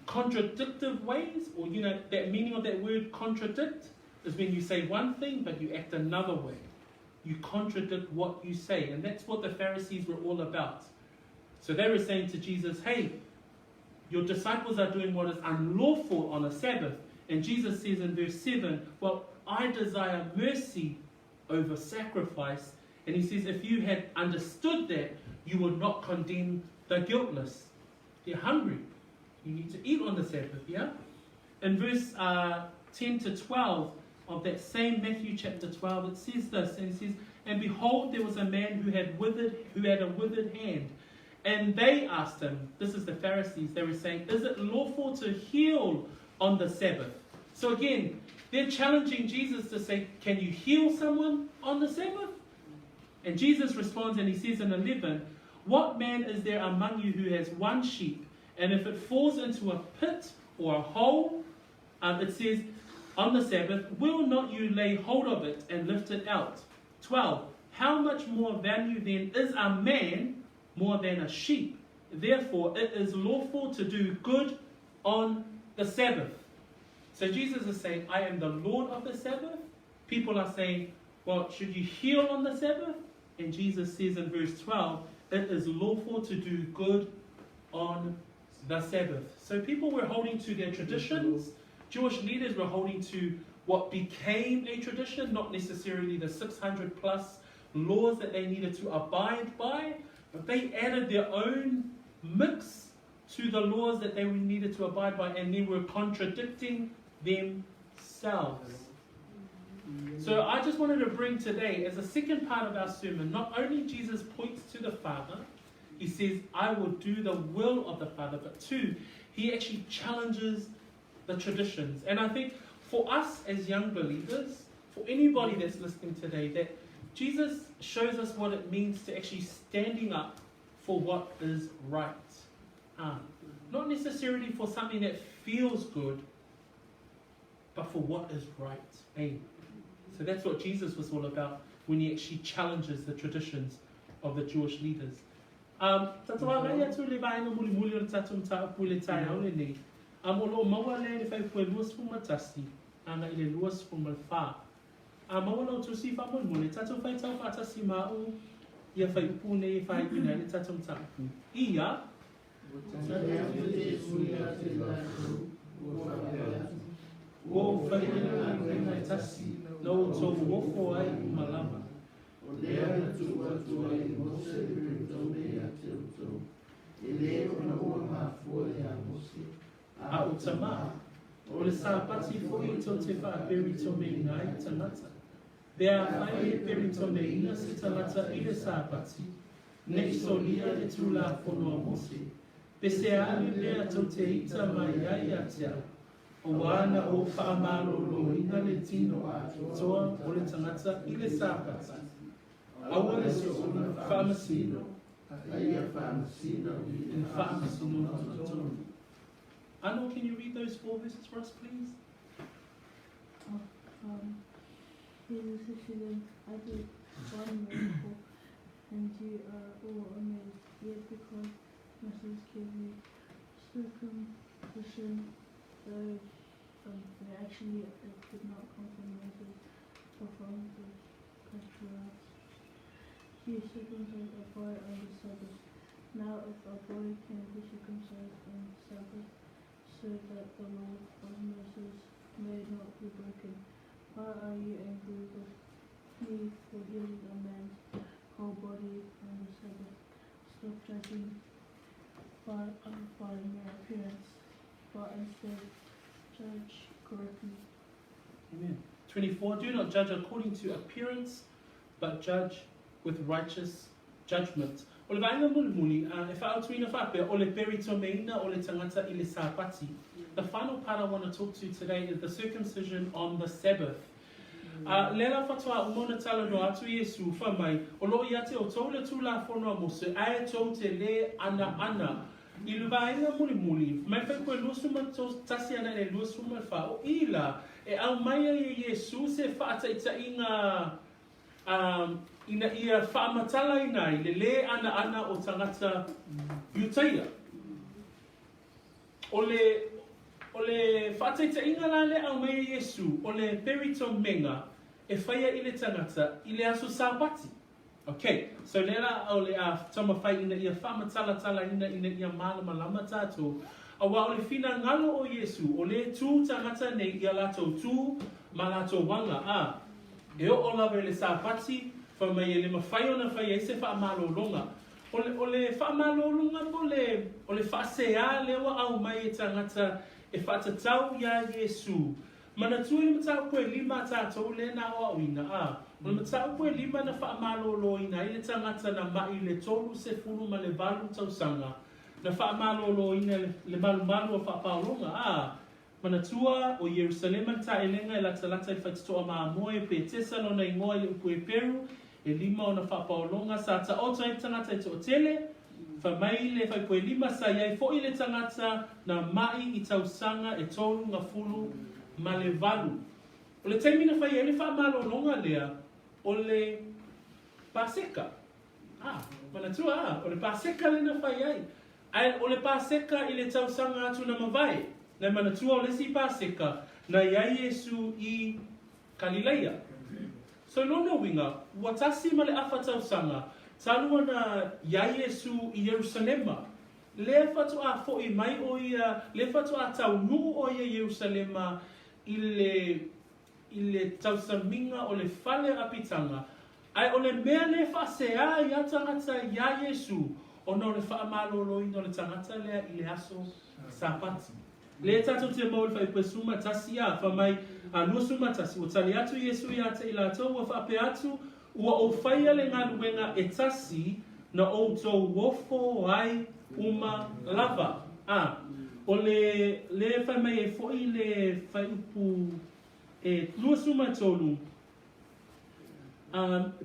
contradictive ways, or that meaning of that word contradict is when you say one thing but you act another way. You contradict what you say, and that's what the Pharisees were all about. So they were saying to Jesus, "Hey, your disciples are doing what is unlawful on a Sabbath." And Jesus says in verse 7, "Well, I desire mercy over sacrifice." And he says, if you had understood that, you would not condemn the guiltless. They're hungry. You need to eat on the Sabbath, yeah? In verse 10 to 12 of that same Matthew chapter 12, it says this, and it says, "And behold, there was a man who had a withered hand. And they asked him, this is the Pharisees, they were saying, is it lawful to heal on the Sabbath? So again, they're challenging Jesus to say, can you heal someone on the Sabbath? And Jesus responds and he says in 11, what man is there among you who has one sheep, and if it falls into a pit or a hole, it says, on the Sabbath, will not you lay hold of it and lift it out? 12, how much more value then is a man more than a sheep? Therefore, it is lawful to do good on the Sabbath. So Jesus is saying, I am the Lord of the Sabbath. People are saying, well, should you heal on the Sabbath? And Jesus says in verse 12, it is lawful to do good on the Sabbath. So people were holding to their traditions. Jewish leaders were holding to what became a tradition, not necessarily the 600 plus laws that they needed to abide by, but they added their own mix to the laws that they needed to abide by, and they were contradicting themselves. So I just wanted to bring today, as a second part of our sermon, not only Jesus points to the Father, he says, I will do the will of the Father, but two, he actually challenges the traditions. And I think for us as young believers, for anybody that's listening today, that Jesus shows us what it means to actually standing up for what is right. Not necessarily for something that feels good, but for what is right. Amen. So that's what Jesus was all about when he actually challenges the traditions of the Jewish leaders. No, so walk for I malama. Autama. Ole sapati for it to tefa perito me nai tanata. There are 5 perito me ina sitalata ile sapati. Next solia de trula for no mosi. Peseani le atoteita maiatia. Oana o whaamaro lo ina le tino toa o le tangata i le sāpata. Aua le so whaamasino. Aia whaamasino i whaamasino o tonu. Ano, can you read those 4 verses for us, please? Jesus said to them, I did one miracle, and you are all amazed, yet because Moses gave me circumcision, though actually it did not come from Moses, but from the patriarchs. He circumcised a boy on the Sabbath. Now if a boy can be circumcised on the Sabbath, so that the law of Moses may not be broken, why are you angry with me for healing a man's whole body on the Sabbath? Stop judging by mere appearance, but instead judge correctly. Amen. 24, do not judge according to appearance, but judge with righteous judgment. O le vaenga muli, e whaatuina whape, o le perito meina, o le tangata i le sāpati. The final part I want to talk to today is the circumcision on the Sabbath. Lela whatua umona tala no atu Iesu whamai, o lo iate o tau le tūla whanua mo se ae tau te le ana. I le vaenga muli, mai whai koe luasuma to tasi ana e luasuma wha o ila, e au maia i Iesu se whaataita ina ia whaamatala ina i le ana o tangata Utaia. O le whaataita inga la le au mai Iesu, o le perito menga, e whaia i le tangata, i le aso sāpati. Okay, so lela o le a tama whai ina ia whaamatala ina ia malama lama tātou. Awa o le whina ngalo o Iesu, o le tū tangata nei ia lato tū ma lato wanga e o lawe le sāpati, whamai e le mawhai o na whai e se whaamalolonga. O le whaamalolonga o le whaasea lewa au mai e tangata e whaatatau ia Iesu. Mana tua le matau pue lima tātou le na o awina o le matau pue lima na whaamalolo ina i le tangata na mai le tolu se fulu ma le valu tausanga na whaamalolo ina le malu o whaapaolonga mana tua o Jerusalema ta elenga e lata i whaititoa maa moe pe Tesalona i ngoa i upu e Peru e lima o na whaapaolonga sa ta ota i tangata i to tele whamai le whaipoe lima sa iai fo i le tangata na mai i tausanga e tolu ngā fulu ma le valu. O le taimina whai e le whaamalolonga lea o le Paseka. Mana tua o le Paseka le na whai ai. O le Paseka i le tausanga atu na mawai. Na mana tua o le si Paseka na iai Iesu i Galileia. So lono winga, watasi ma le awha tausanga, talua na iai Iesu i Jerusalema. Le whatu a fo i mai o ia, le whatu a tau nuu o ia Jerusalema i le Tausamiga o le Fale Apitaga. Ai o le mea le whaasea i a tangata ia Iesu o no le whaamalolo i no le tangata lea i le aso sapati. Le tato te mau le whaipoe suma tasi a whamai a lua suma tasi. O tali atu Iesu i a te ila tau wa whaape atu ua o whaia le ngā luenga e tasi na o tau wofo ai uma lava. O le whaimai e foi le whaiupu e lua suma tolu.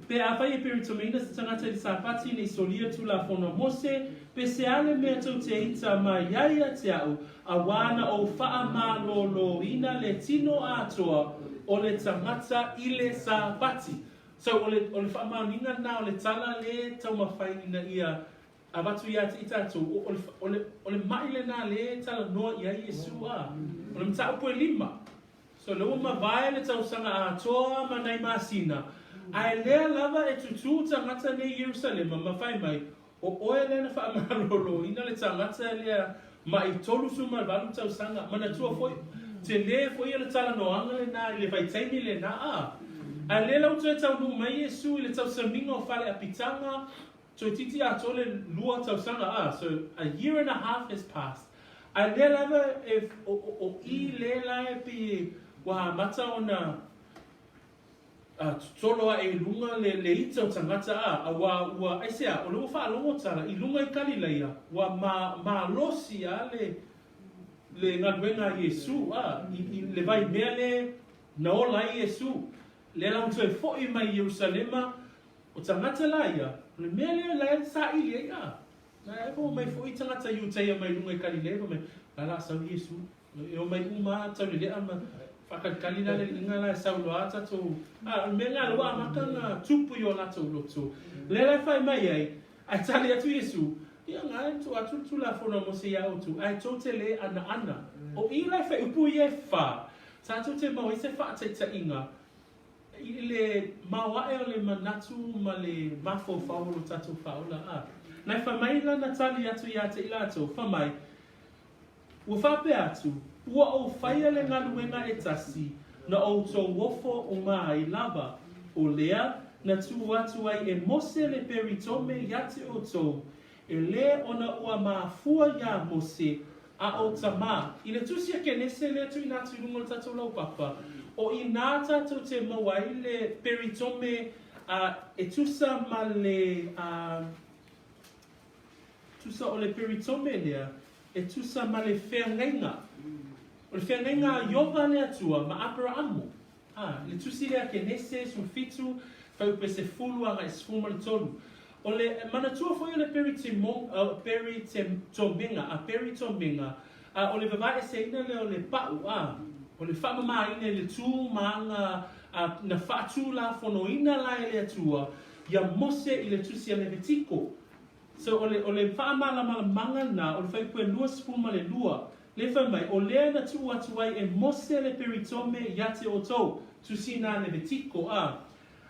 Pe a whai e peritomina sa tangata i sapati nei solia tu la whona mose, pe se ale mea tau te ita ma iaia te au, a wana o whaamalolo ina le tino atoa o le tangata i le sapati. So o le whaamalinga na o le tala le tau mawhai ina ia a watu ia te ita atu, o le maile na le tala noa ia Iesu a, o le mtau poe lima. So le uma vai le tau sanga atoa ma nai masina, ai lea lava e tutu tangata nei Jerusalema ma whai mai, o oe le na whaamalolo ina le tangata lea ma i tolu suma valu tau sanga, mana tua foi, te le foi le tala noanga le na, le vai taimi le na a le lau tue tau nu mai Iesu i le Tausamiga o Fale Apitaga, so titi a tole lua tausanga so a year and a half has passed. A le lava if o I le lai pi wa mata ona tolo e lunga le ita o tangata a wa aisea o le fa longo tala I lunga I Galileia wa ma losi a le ngadwenga Iesu I le vai mea le na ola Iesu le lau tue fo I mai Jerusalema o tangata laia le mea lea lae sa I lea ia. Na e po mai fo I tangata Iuteia mai lunga I Galileia po mai la sau Iesu. E o mai uma tau le lea ma whakakali na le inga la sau loa tatou. Mea ngā loa amaka ngā tupu I o latou loto. Le lai whai mai ai, ai tali atu Iesu. Ia ngā tu atu tu la whona mo se ia otu. Ai tau te le ana. O I lai whai upu I e wha. Tātou te mau I se wha ta inga. I le mawae o le manatu ma le mafo whaolo tatu whaola Nai whamai na tali atu I ate ila atu, whamai. Ua whape atu, ua o whaia le ngaluenga e tasi, na o tō wofo o ngā I lava. O lea, na tu atu ai e mose le peritome yate o tō. E le ona ua maafua ya mose, a o tamā. I le tusia ke nese le tu inatu I lungo tatu lau papa. O I nā tātou te mawai le peritome e tusa ma le tusa o le peritome lea e tusa ma le whengainga. O le whengainga yoga le atua ma apera amo. Le tusi lea ke nese su fitu whaupe se fulu anga e sfuma le tolu. O le manatua foi o le peritomenga o le vavae se ina le o le pau o le whamama ina le tū maanga na whaatu la whonoina la e le atua ia mose I le tusi a le vetiko. So o le whaamala manga na o le whaipue lua spuma le lua. Le whamai o lea na tu atuai e mose le peritome iate o tau tusi na le vetiko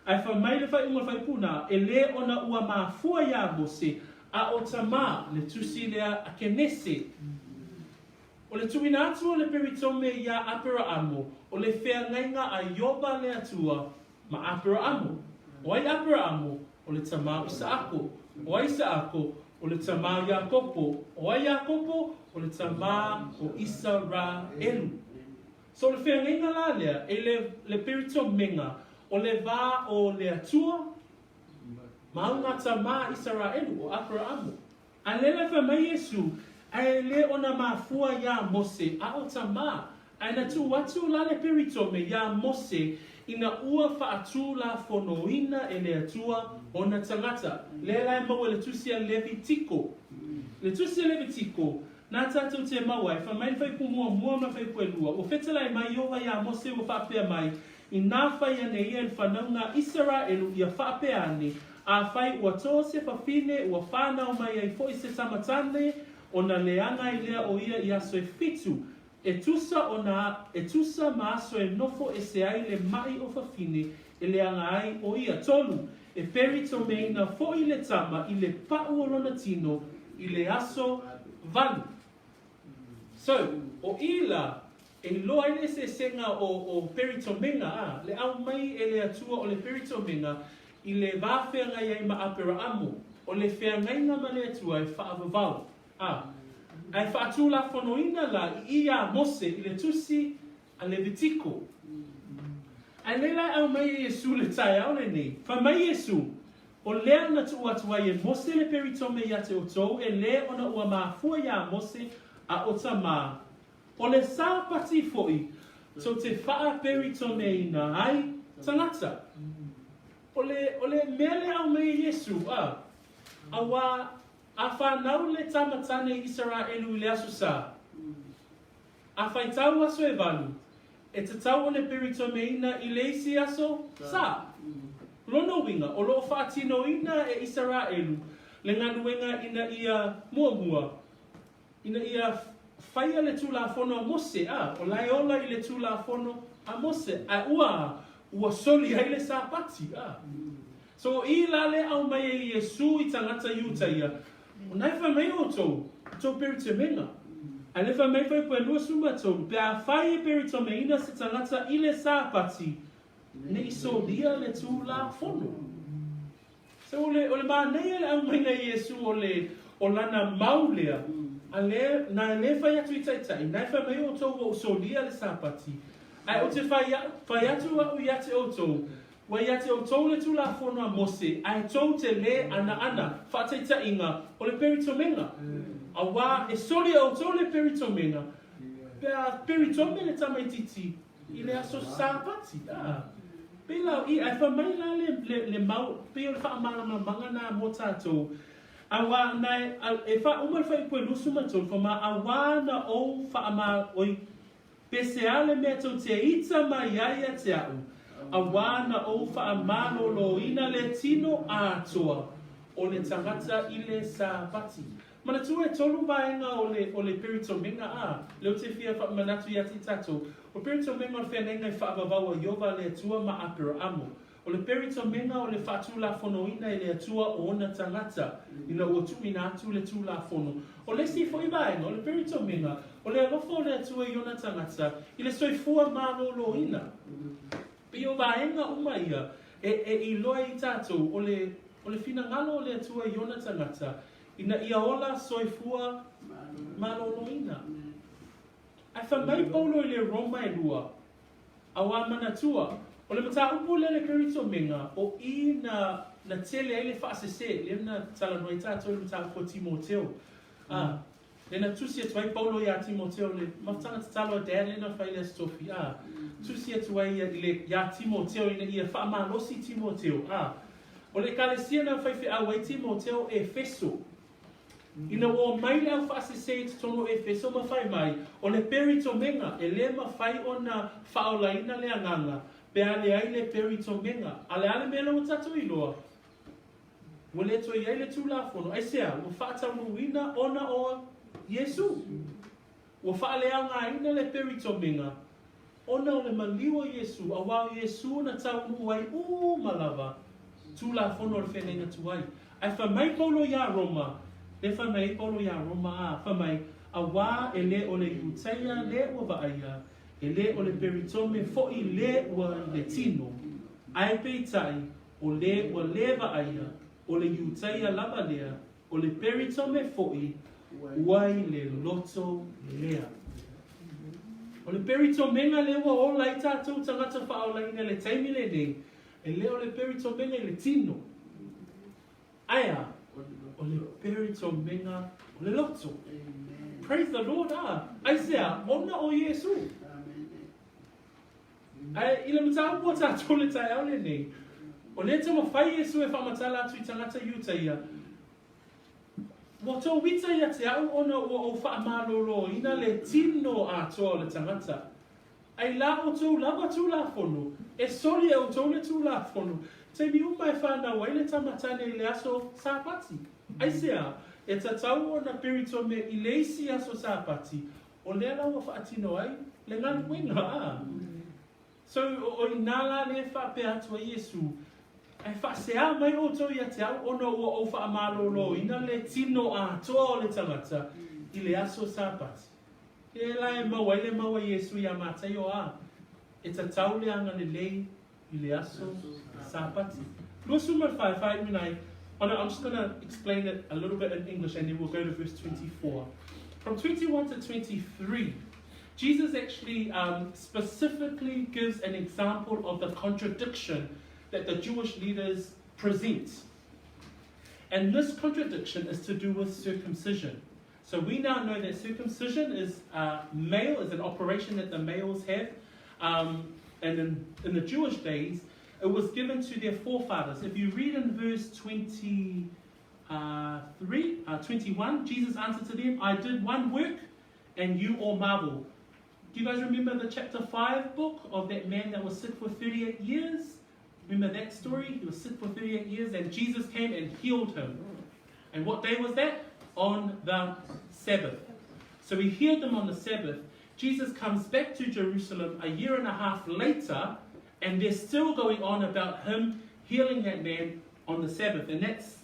Ai whamai le whaiunga whaipuna e le ona ua maafua ia mose a o tamā le tusi lea a kenese. O le tuina atu o le peritome ia apera amo, o le whengainga a yoba le atua ma apera amo. O ai apera amo, o le tamā Isaako. O ai Isaako, o le tamā Iakopo. O ai Iakopo, o le tamā o Israelu. So le whenga la lea, le peritomenga, o le vā o le atua, maungata mā Israelu o Abraamu. A le le mai Iesu, a le ona mafua ya Mose, a o tamā, a na tu watu la le peritome ya Mose, ina ua whaatu la whonoina e le atua o na tangata. Le lai maua le tusia Levitiko. Le tusia Levitiko, nā tātou te mawai, whamai whaipu mua ma whaipu e lua. O whetalai mai iova ya Mose o whapea mai, i nā whai ane ia i whanaunga Israelu ia whapea ane, a whai ua tō se whawhine, ua whanau mai ai fo i se tamatane, o na leanga i lea o ia i aso e fitu. E tusa maaso e nofo e se ai le mai o whawhine, e leanga ai o ia tolu. E peritomeina fo i le tama, i le pau o lona tino, i le aso valu. So, o ila, e loa ele se senga o peritomenga, le au mai e le atua o le peritomenga, i le vāwhenga iai ma Abraamu, o le whengainga ma le atua e whaavavau. Ai whaatu la whonoina la i ia Mose i le tusi a Levitiko. Ai leila au mai Iesu le tai au le nei. Wha mai Iesu, o lea na tu atua e Mose le peritome ia te o tou, e le ona ua mafua ia Mose a o tamā. O le sāpati foi, so te wha peritome ina ai tangata. O le mele au mai Iesu, awa a whanau le tamatane Israelu le asu sā. A whaitau aso e walu, e te tau o le peritomeina i le isi aso sā. Lono winga, o loo whaatino ina e Israelu, le nganuenga ina ia muamua, ina ia whaia le tūlafono a Mose, o lai ola i le tūlafono a Mose, a ua soli ai le sāpati. So i lale au mai e Iesu i tangata iuta ia, o nai whamei o tō peritomenga. A le whamei whai pua lua suma tō, pe a whai e peritomeina se tangata i le sāpati, ne i solia le tūlafono. So o le mānei le au mai nei Iesu o lana maulea, a le, na le whai atu i taitai, nai whamei o tō o solia le sāpati. Ai o te whai atu au i ate o tō, wa ia te o tau le tūlafono a Mose, ai tau te le ana, whateita inga, o le peritomenga. A wā, e sori o tau le peritomenga, pea peritome le tamaititi, i le aso sāpati. Pela i, ai whamai la le mau, peo le whaamana mangana mo tātou. A wā, nai, e wha umar whai pue lusuma tō, whama a wā na o whaama oi, pese ale mea tau te ita mai aia te au. A wana o whaamano lo ina le tino atoa o le tangata i le sāpati. Mana tu e tolu vaenga o le peritomenga leo te fia whaamanatu i ati tato. O peritomenga o whenenga i whaavavau a Iova le atua ma Abraamu. O le peritomenga o le whaatu la fono ina i le atua o ona tangata. Ina ua tu ina atu le tu la fono. O le si fo i vaenga o le peritomenga o le alofo le atua i ona tangata i le soifua mano lo ina. Pio vaenga uma ia, i loa i tātou, o le whina ngalo o le atua i ona tangata, ina ia ola soifua maloloina. Ai whamai paulo i le Roma e lua, a wā manatua, o le mata upu le peritomenga, o i na tele ai le whaasese, le na talanoa i tātou i mata upu Timoteo. Le na tusi atu ai paulo i a Timoteo, le matanga te talo a dea le na whai le stofi. Tusi atu ai i a Timoteo, ina ia whaamalosi Timoteo. O le kalesia na whai whi au ai Timoteo e feso. Ina o mai le au whaasese i tono e feso ma whai mai. O le peritomenga, e le ma whai o na whaolaina le anganga. Pe ale ai le peritomenga. Ale mea lau tatu i loa. Wale to i ai le tūlafono. Ai sea, o whaatamuina ona o Iesu. Ua whaaleanga ina le peritomenga. Ona o le maliwa Iesu. A wau Iesu na tau nuai malava. Tūlafono le whenenga tuai. Ai whamai paulo ia Roma. Le whamai paulo ia Roma whamai. A wā e le o le Iuteia le ua vaaia. E le o le peritome fo i le ua le tino. Ai peitai o le ua le vaaia. O le Iuteia lava lea. O le peritome fo i. Wai le loto lea. O le perito menga le wa o lai tātou tangata whaolaina le taimile nei. E leo le perito menga le tino. Aia, o le perito menga o le loto. Praise the Lord, Aisea, ona o Iesu. Ai, ila mtau po tātou le tai aule nei. O le te mawhai Iesu e whamatala atu I tangata iuta ia. Mo tō wita ia te au ona o whaamalolo ina le tino a toa le tangata. Ai la o tō lava tū la whono. E sori e o tō le tū la whono. Te mi umai whanau ai le tamatane le aso sāpati. Aisea, e ta tau o na perito me I leisi aso sāpati. O lea lau a whaatino ai, le ngana wenga So, o inala le whape atua Iesu. Ai whaasea mai o tō ia te au ono o whaamalolo. Ina le tino a toa o le tangata I le aso sāpati. E la e maua Iesu ia mātai o a. E ta tau le anga le lei I le aso sāpati. Lua suma whai minai. I'm just going to explain it a little bit in English and then we'll go to verse 24. From 21 to 23, Jesus actually specifically gives an example of the contradiction that the Jewish leaders present. And this contradiction is to do with circumcision. So we now know that circumcision is male, is an operation that the males have. And in the Jewish days, it was given to their forefathers. If you read in verse 21, Jesus answered to them, I did one work and you all marvel. Do you guys remember the chapter 5 book of that man that was sick for 38 years? Remember that story? He was sick for 38 years and Jesus came and healed him. And what day was that? On the Sabbath. So he healed him on the Sabbath. Jesus comes back to Jerusalem a year and a half later, and they're still going on about him healing that man on the Sabbath. And that's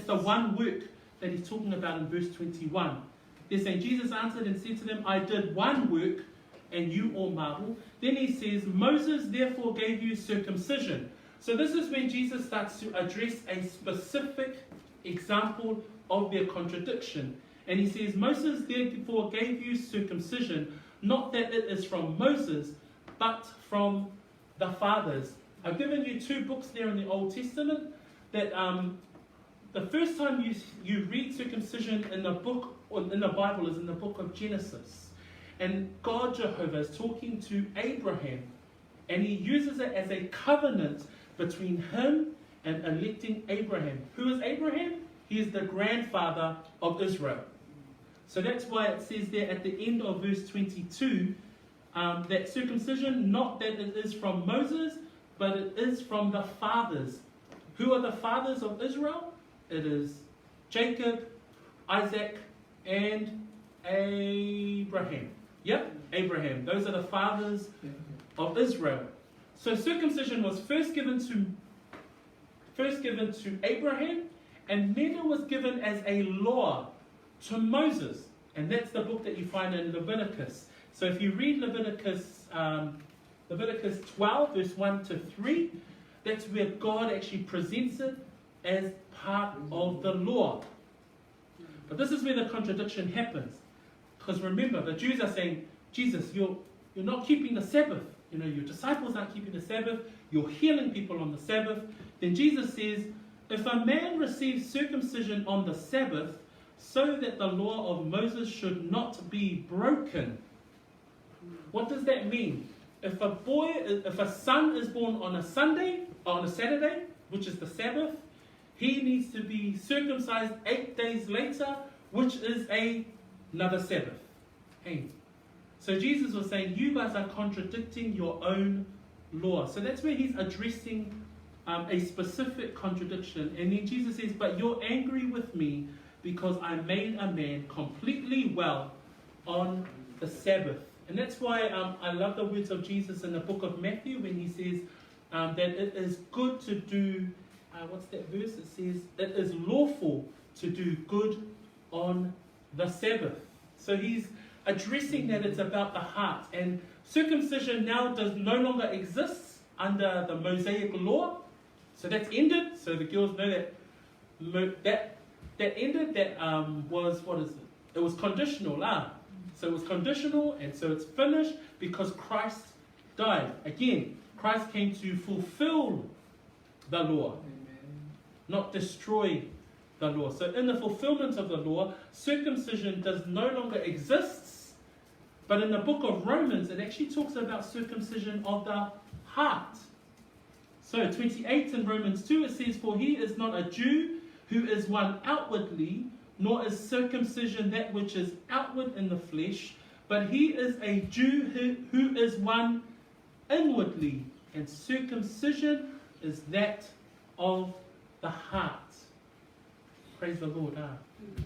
the one work that he's talking about in verse 21. They're saying, Jesus answered and said to them, I did one work, and you all marvel. Then he says, Moses therefore gave you circumcision. So this is when Jesus starts to address a specific example of their contradiction. And he says, Moses therefore gave you circumcision, not that it is from Moses, but from the fathers. I've given you two books there in the Old Testament that the first time you read circumcision in the book or in the Bible is in the book of Genesis. And God Jehovah is talking to Abraham, and he uses it as a covenant between him and electing Abraham. Who is Abraham? He is the grandfather of Israel. So that's why it says there at the end of verse 22 that circumcision, not that it is from Moses, but it is from the fathers. Who are the fathers of Israel? It is Jacob, Isaac, and Abraham. Yep, Abraham. Those are the fathers of Israel. So circumcision was first given to Abraham, and then it was given as a law to Moses. And that's the book that you find in Leviticus. So if you read Leviticus 12, verse 1 to 3, that's where God actually presents it as part of the law. But this is where the contradiction happens. Because remember, the Jews are saying, Jesus, you're not keeping the Sabbath. You know, your disciples aren't keeping the Sabbath. You're healing people on the Sabbath. Then Jesus says, if a man receives circumcision on the Sabbath, so that the law of Moses should not be broken. What does that mean? If a son is born on a Sunday, or on a Saturday, which is the Sabbath, he needs to be circumcised 8 days later, which is another Sabbath. Hey. So Jesus was saying, you guys are contradicting your own law. So that's where he's addressing a specific contradiction. And then Jesus says, but you're angry with me because I made a man completely well on the Sabbath. And that's why I love the words of Jesus in the book of Matthew when he says that it is good to do, what's that verse? It says, it is lawful to do good on the Sabbath. So he's addressing that it's about the heart. And circumcision now no longer exists under the Mosaic law. So that's ended. So the girls know that ended. That was, what is it? It was conditional. So it was conditional, and so it's finished. because Christ died. Again, Christ came to fulfill the law, not destroy the law. So in the fulfillment of the law, circumcision does no longer exist. But in the book of Romans, it actually talks about circumcision of the heart. So 28 in Romans 2, it says, "For he is not a Jew who is one outwardly, nor is circumcision that which is outward in the flesh, but he is a Jew who is one inwardly, and circumcision is that of the heart." Praise the Lord.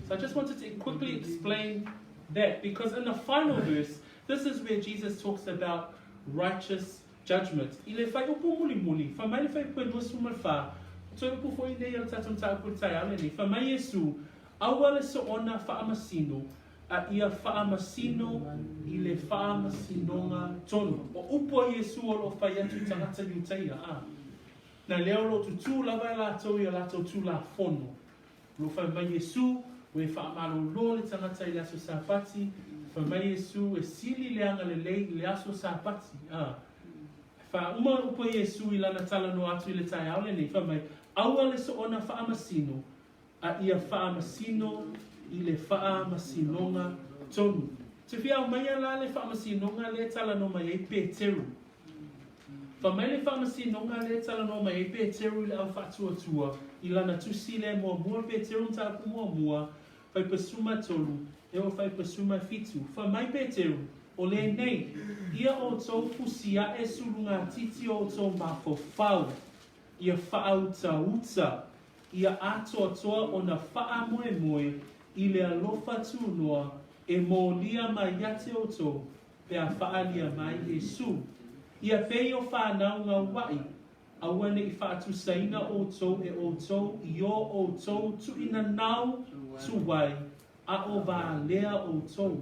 So I just wanted to quickly explain that, because in the final verse, this is where Jesus talks about righteous judgment. Ile fai upu muli, fa mai fai puen sumal fa. So upu foi nei al tatum ta upu tai ale nei. Fa mai Iesu, awale so ona fa amasino, a ia fa amasino, ile fa amasinonga tonu. O upu Iesu o fai atu tangata yutaia. Na leo lo tutu lava la tau ia la tau tu la fono. Lo fai mai Iesu, we fa amalo lo le tangata ia so sapati. Fa mai Iesu e sili leanga le lei le aso sapati. Fa uma upo Iesu I lana tala no atu I le tai aule nei. Fa mai aua le so ona fa amasino. A ia fa amasino I le fa amasinonga tonu. Te fia o mai ala le fa amasinonga le tala no mai e Peteru. Fa mai le fa amasinonga le tala no mai e Peteru le au fa tua. I lana tusi le mua Peteru ta ku mua. Fai pasuma tolu. E o fai pasuma fitu. Fa mai Peteru. O le nei, ia o tau pusia e surunga titi o tau mafofau. Ia whaauta uta. Ia atoa o na wha moe I le alofa tūnoa e mō lia mai yate o tau pe a whaalia mai Iesu. Ia pei o whanau ngā wai. Awane I whaatu saina o tau e o tau I o tau tu ina nau tu wai. A o wā lea o tau.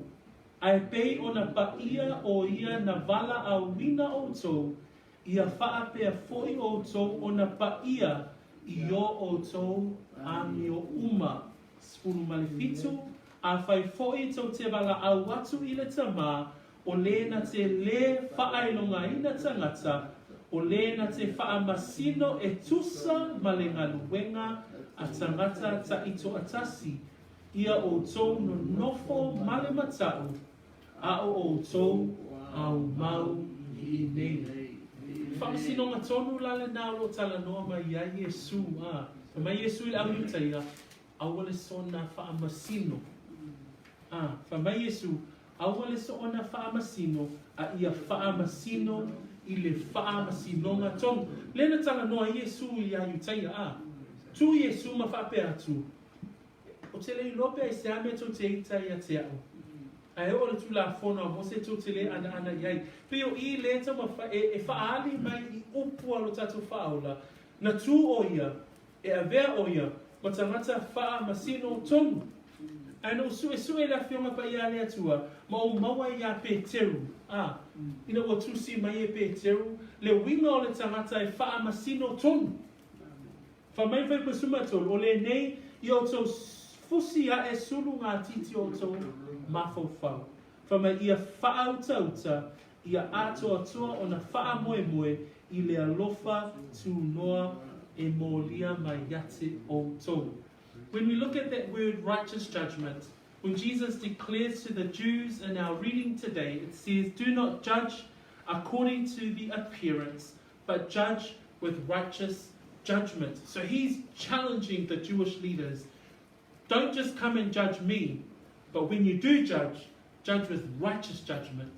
Ai pei o na paia o ia na vala a wina o tau, ia wha pea foi o tau o na paia I o tau a mio uma. Spuru malefitu, a whai foi tau te vala au watu I le tama, o le na te le whaailonga ina tangata, o le na te whaamasino e tusa malenga luenga a tangata ta ito atasi, ia o tau no nofo male matau, a o tau au mau I nei. Whakasinonga tonu lale nao lo tala noa mai ia Iesu. Mai Iesu I au utaia, awale sona whaamasino. Mai Iesu, awale sona whaamasino, a ia whaamasino I le whaamasinonga tonu. Lena tala noa Iesu I au utaia. Tu Iesu ma whape atu. O te lei lope ai se ame to te ita ia te au. Ai o le tu la fono mo se to te le ana iai. Peo I le ta ma e whaali mai I upu alo tatu whaola. Na tu o ia, e a vea o ia, ma tangata wha masino tonu. Ai no su e la fionga pa ia le atua, ma o maua ia Peteru. Ina o tu si mai e Peteru, le winga o le tangata e wha masino tonu. Fa mai fai pasuma tonu, o le nei I o tau fusi a e sulu ngā titi o tau mafofau. Whamai ia whaauta ia atoa o na wha moe I le alofa tū noa e mōlia mai yate o tau. When we look at that word righteous judgment, when Jesus declares to the Jews in our reading today, it says, "Do not judge according to the appearance, but judge with righteous judgment." So he's challenging the Jewish leaders. Don't just come and judge me, but when you do judge with righteous judgment.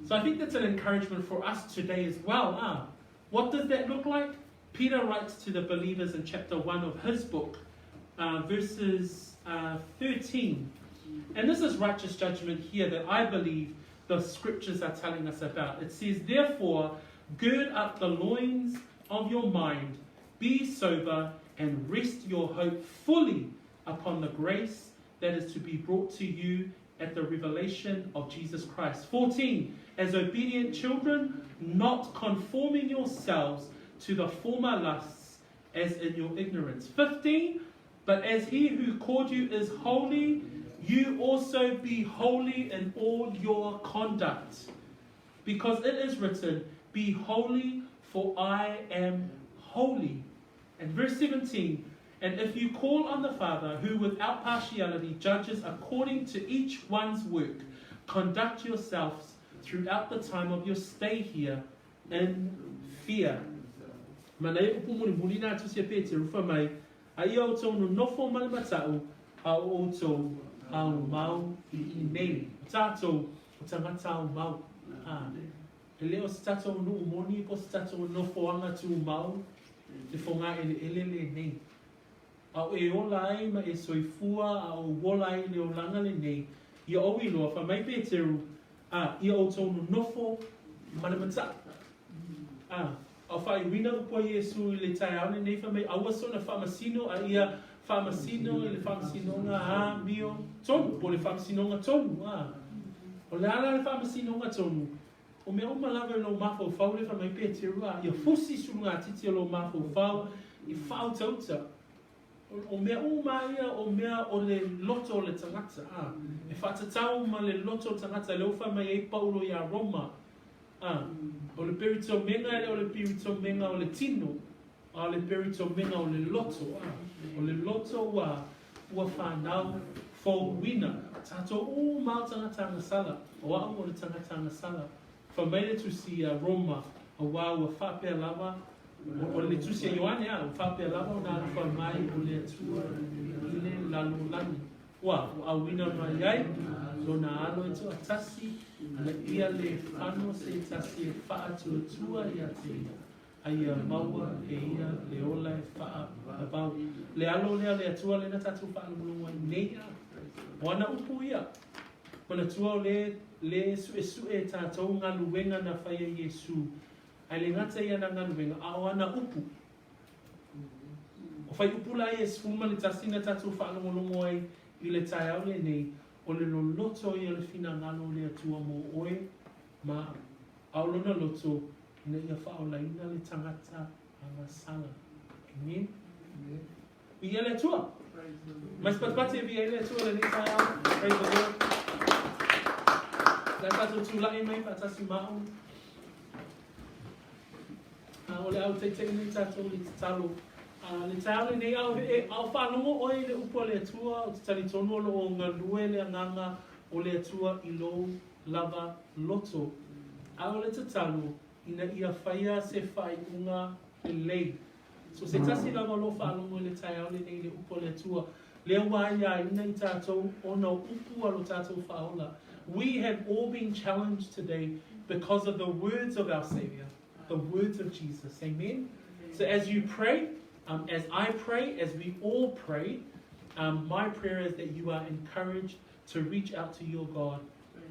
So I think that's an encouragement for us today as well. What does that look like? Peter writes to the believers in chapter 1 of his book, verses 13. And this is righteous judgment here that I believe the scriptures are telling us about. It says, "Therefore, gird up the loins of your mind, be sober, and rest your hope fully upon the grace that is to be brought to you at the revelation of Jesus Christ." 14, "As obedient children, not conforming yourselves to the former lusts as in your ignorance." 15, "But as he who called you is holy, you also be holy in all your conduct." Because it is written, be holy, for I am holy. And verse 17, and if you call on the Father, who without partiality judges according to each one's work, conduct yourselves throughout the time of your stay here in fear. Manai upumuni mulina tu se pete rufa mai, ai o tau no nofo mali matau, a o tau au mau I nei. Tato, o tangata au mau. Ele o tato no umoni, po tato nofo anga tu mau, te fonga ele nei. Au e ola ai ma e soifua, au wola ai le o langa le nei, ia o iloa, fa mai peteru, ia o tau no nofo mali matau. Au whai wina upo Iesu I le tai aune nei whamai aua so na whamasino a ia whamasino I le whamasinonga mio tonu, po le whamasinonga tonu. O le ala le whamasinonga tonu, o mea umalawe lo mafo whau le whamai peteru ia fusi surunga titi lo mafo whau I whau tauta. O mea umaia o mea o le loto o le tangata. E whatatau ma le loto o tangata le whamai e paulo ia Roma. O le perito menga ele o le perito menga o le tino, o le perito menga o le loto, o le loto ua whanau fo wina. Tato o mau tangata sala, o au o le tangata sala. Whamaile tu si Roma, o wā ua whapea lava, o le tu si Ioane ua whapea lava, o nā whamai o le atua I le lalo lani. Wa au wina mai ai, lo na alo e toa tasi, na ia le whano se tasi e wha atua ia te ia. Ai maua e ia le ola e wha abau. Le alo lea le atua le na tatu wha alumulunga nei a. Wana upu ia. Kona tua le su e tātou ngā luenga na whaia Iesu. Ai le ngata ia na ngā luenga, a wana upu. O whai upu la Iesu ma le tasi na tatu wha alumulunga ai, I le tai aule nei, o le loto I le fina ngalo le atua mo oe, ma aulona loto, ina ia whaolaina le tangata anga sala. Amen? Ia le atua. Mas patpati e via le atua le tai aule. Praise the Lord. La tato tulai mai patasi mao. O le au teitei nei tato le talo. Le tāle nei au whanongo oi le upo le atua o te tani tonu o ngā lue le anganga o le atua I lo lava loto. Au le tatalo ina ia whaia se whai unga le lei. So se tasi lava lo whanongo le tai au le nei le upo le atua. Le waia ina I tātou o na upu alo tātou whaola. We have all been challenged today because of the words of our Savior, the words of Jesus. Amen? So as you pray, as I pray, as we all pray, my prayer is that you are encouraged to reach out to your God,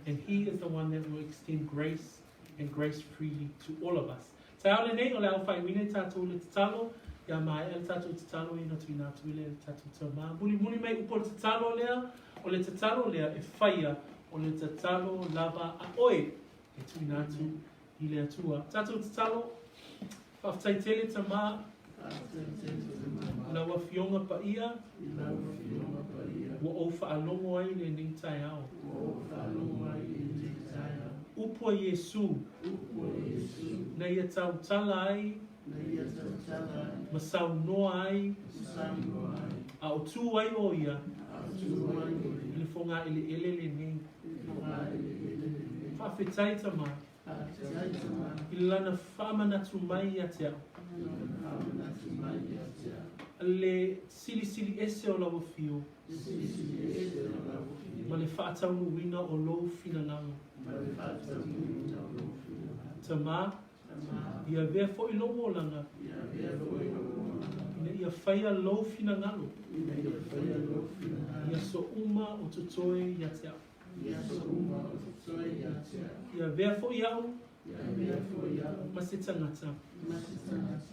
and He is the one that will extend grace and grace freely to all of us. Tāole nei o le au whai wine tātou le tatalo, ia mai el tātou tatalo ina tuina tuile el tātou tama. Muli mai upo le tatalo lea, o le tatalo lea e whaia, o le tatalo lava a oe, e tuina tu I le atua. Tātou tatalo, whaftai tele tama, Lawa fionga pa ia, wa o whaalongo ai le nei tai au. Upua Iesu, na ia tau tala ai, masau noa ai, a o tū ai o ia, le whonga ele le nei. Whawhetai tama, I lana whamanatu mai ia te au. Le sili ese o lawa fio, ma le whaatau wina o lou fina langa. Tama, ia vea fo I lomo o langa, ina ia whaia lou fina ngalo, ia so uma o tutoe ia te au. Ia vea fo I au, ma se tangata.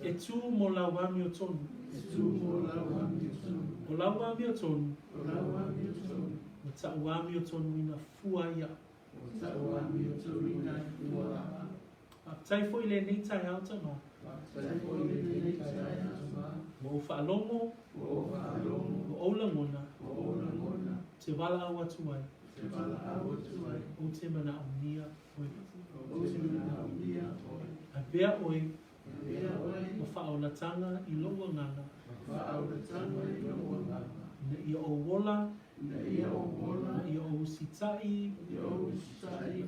E tū mo la wami o tonu. O la wami o tonu. O ta wami o tonu ina fua ia. Tai fo I le nei tai au tama. Mo whaalongo. Mo ola ngona. Te wala awa tuai. O te mana au nia. A bea oi, ma whaolatanga I loa nganga, na I o wola, na I o sitai,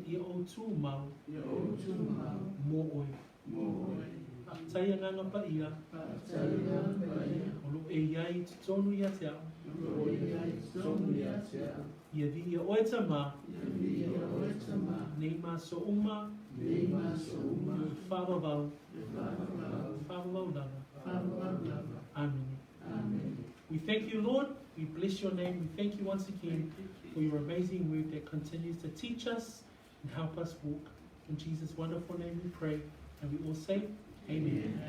I o tūmau, mo oi. Taia nganga pa ia, o lo e iai tonu ia te au, ia vi ia oe tama, nei ma so uma, whawawau lava. Amen. We thank you, Lord. We bless your name. We thank you once again for your amazing word that continues to teach us and help us walk. In Jesus' wonderful name we pray. And we all say, Amen.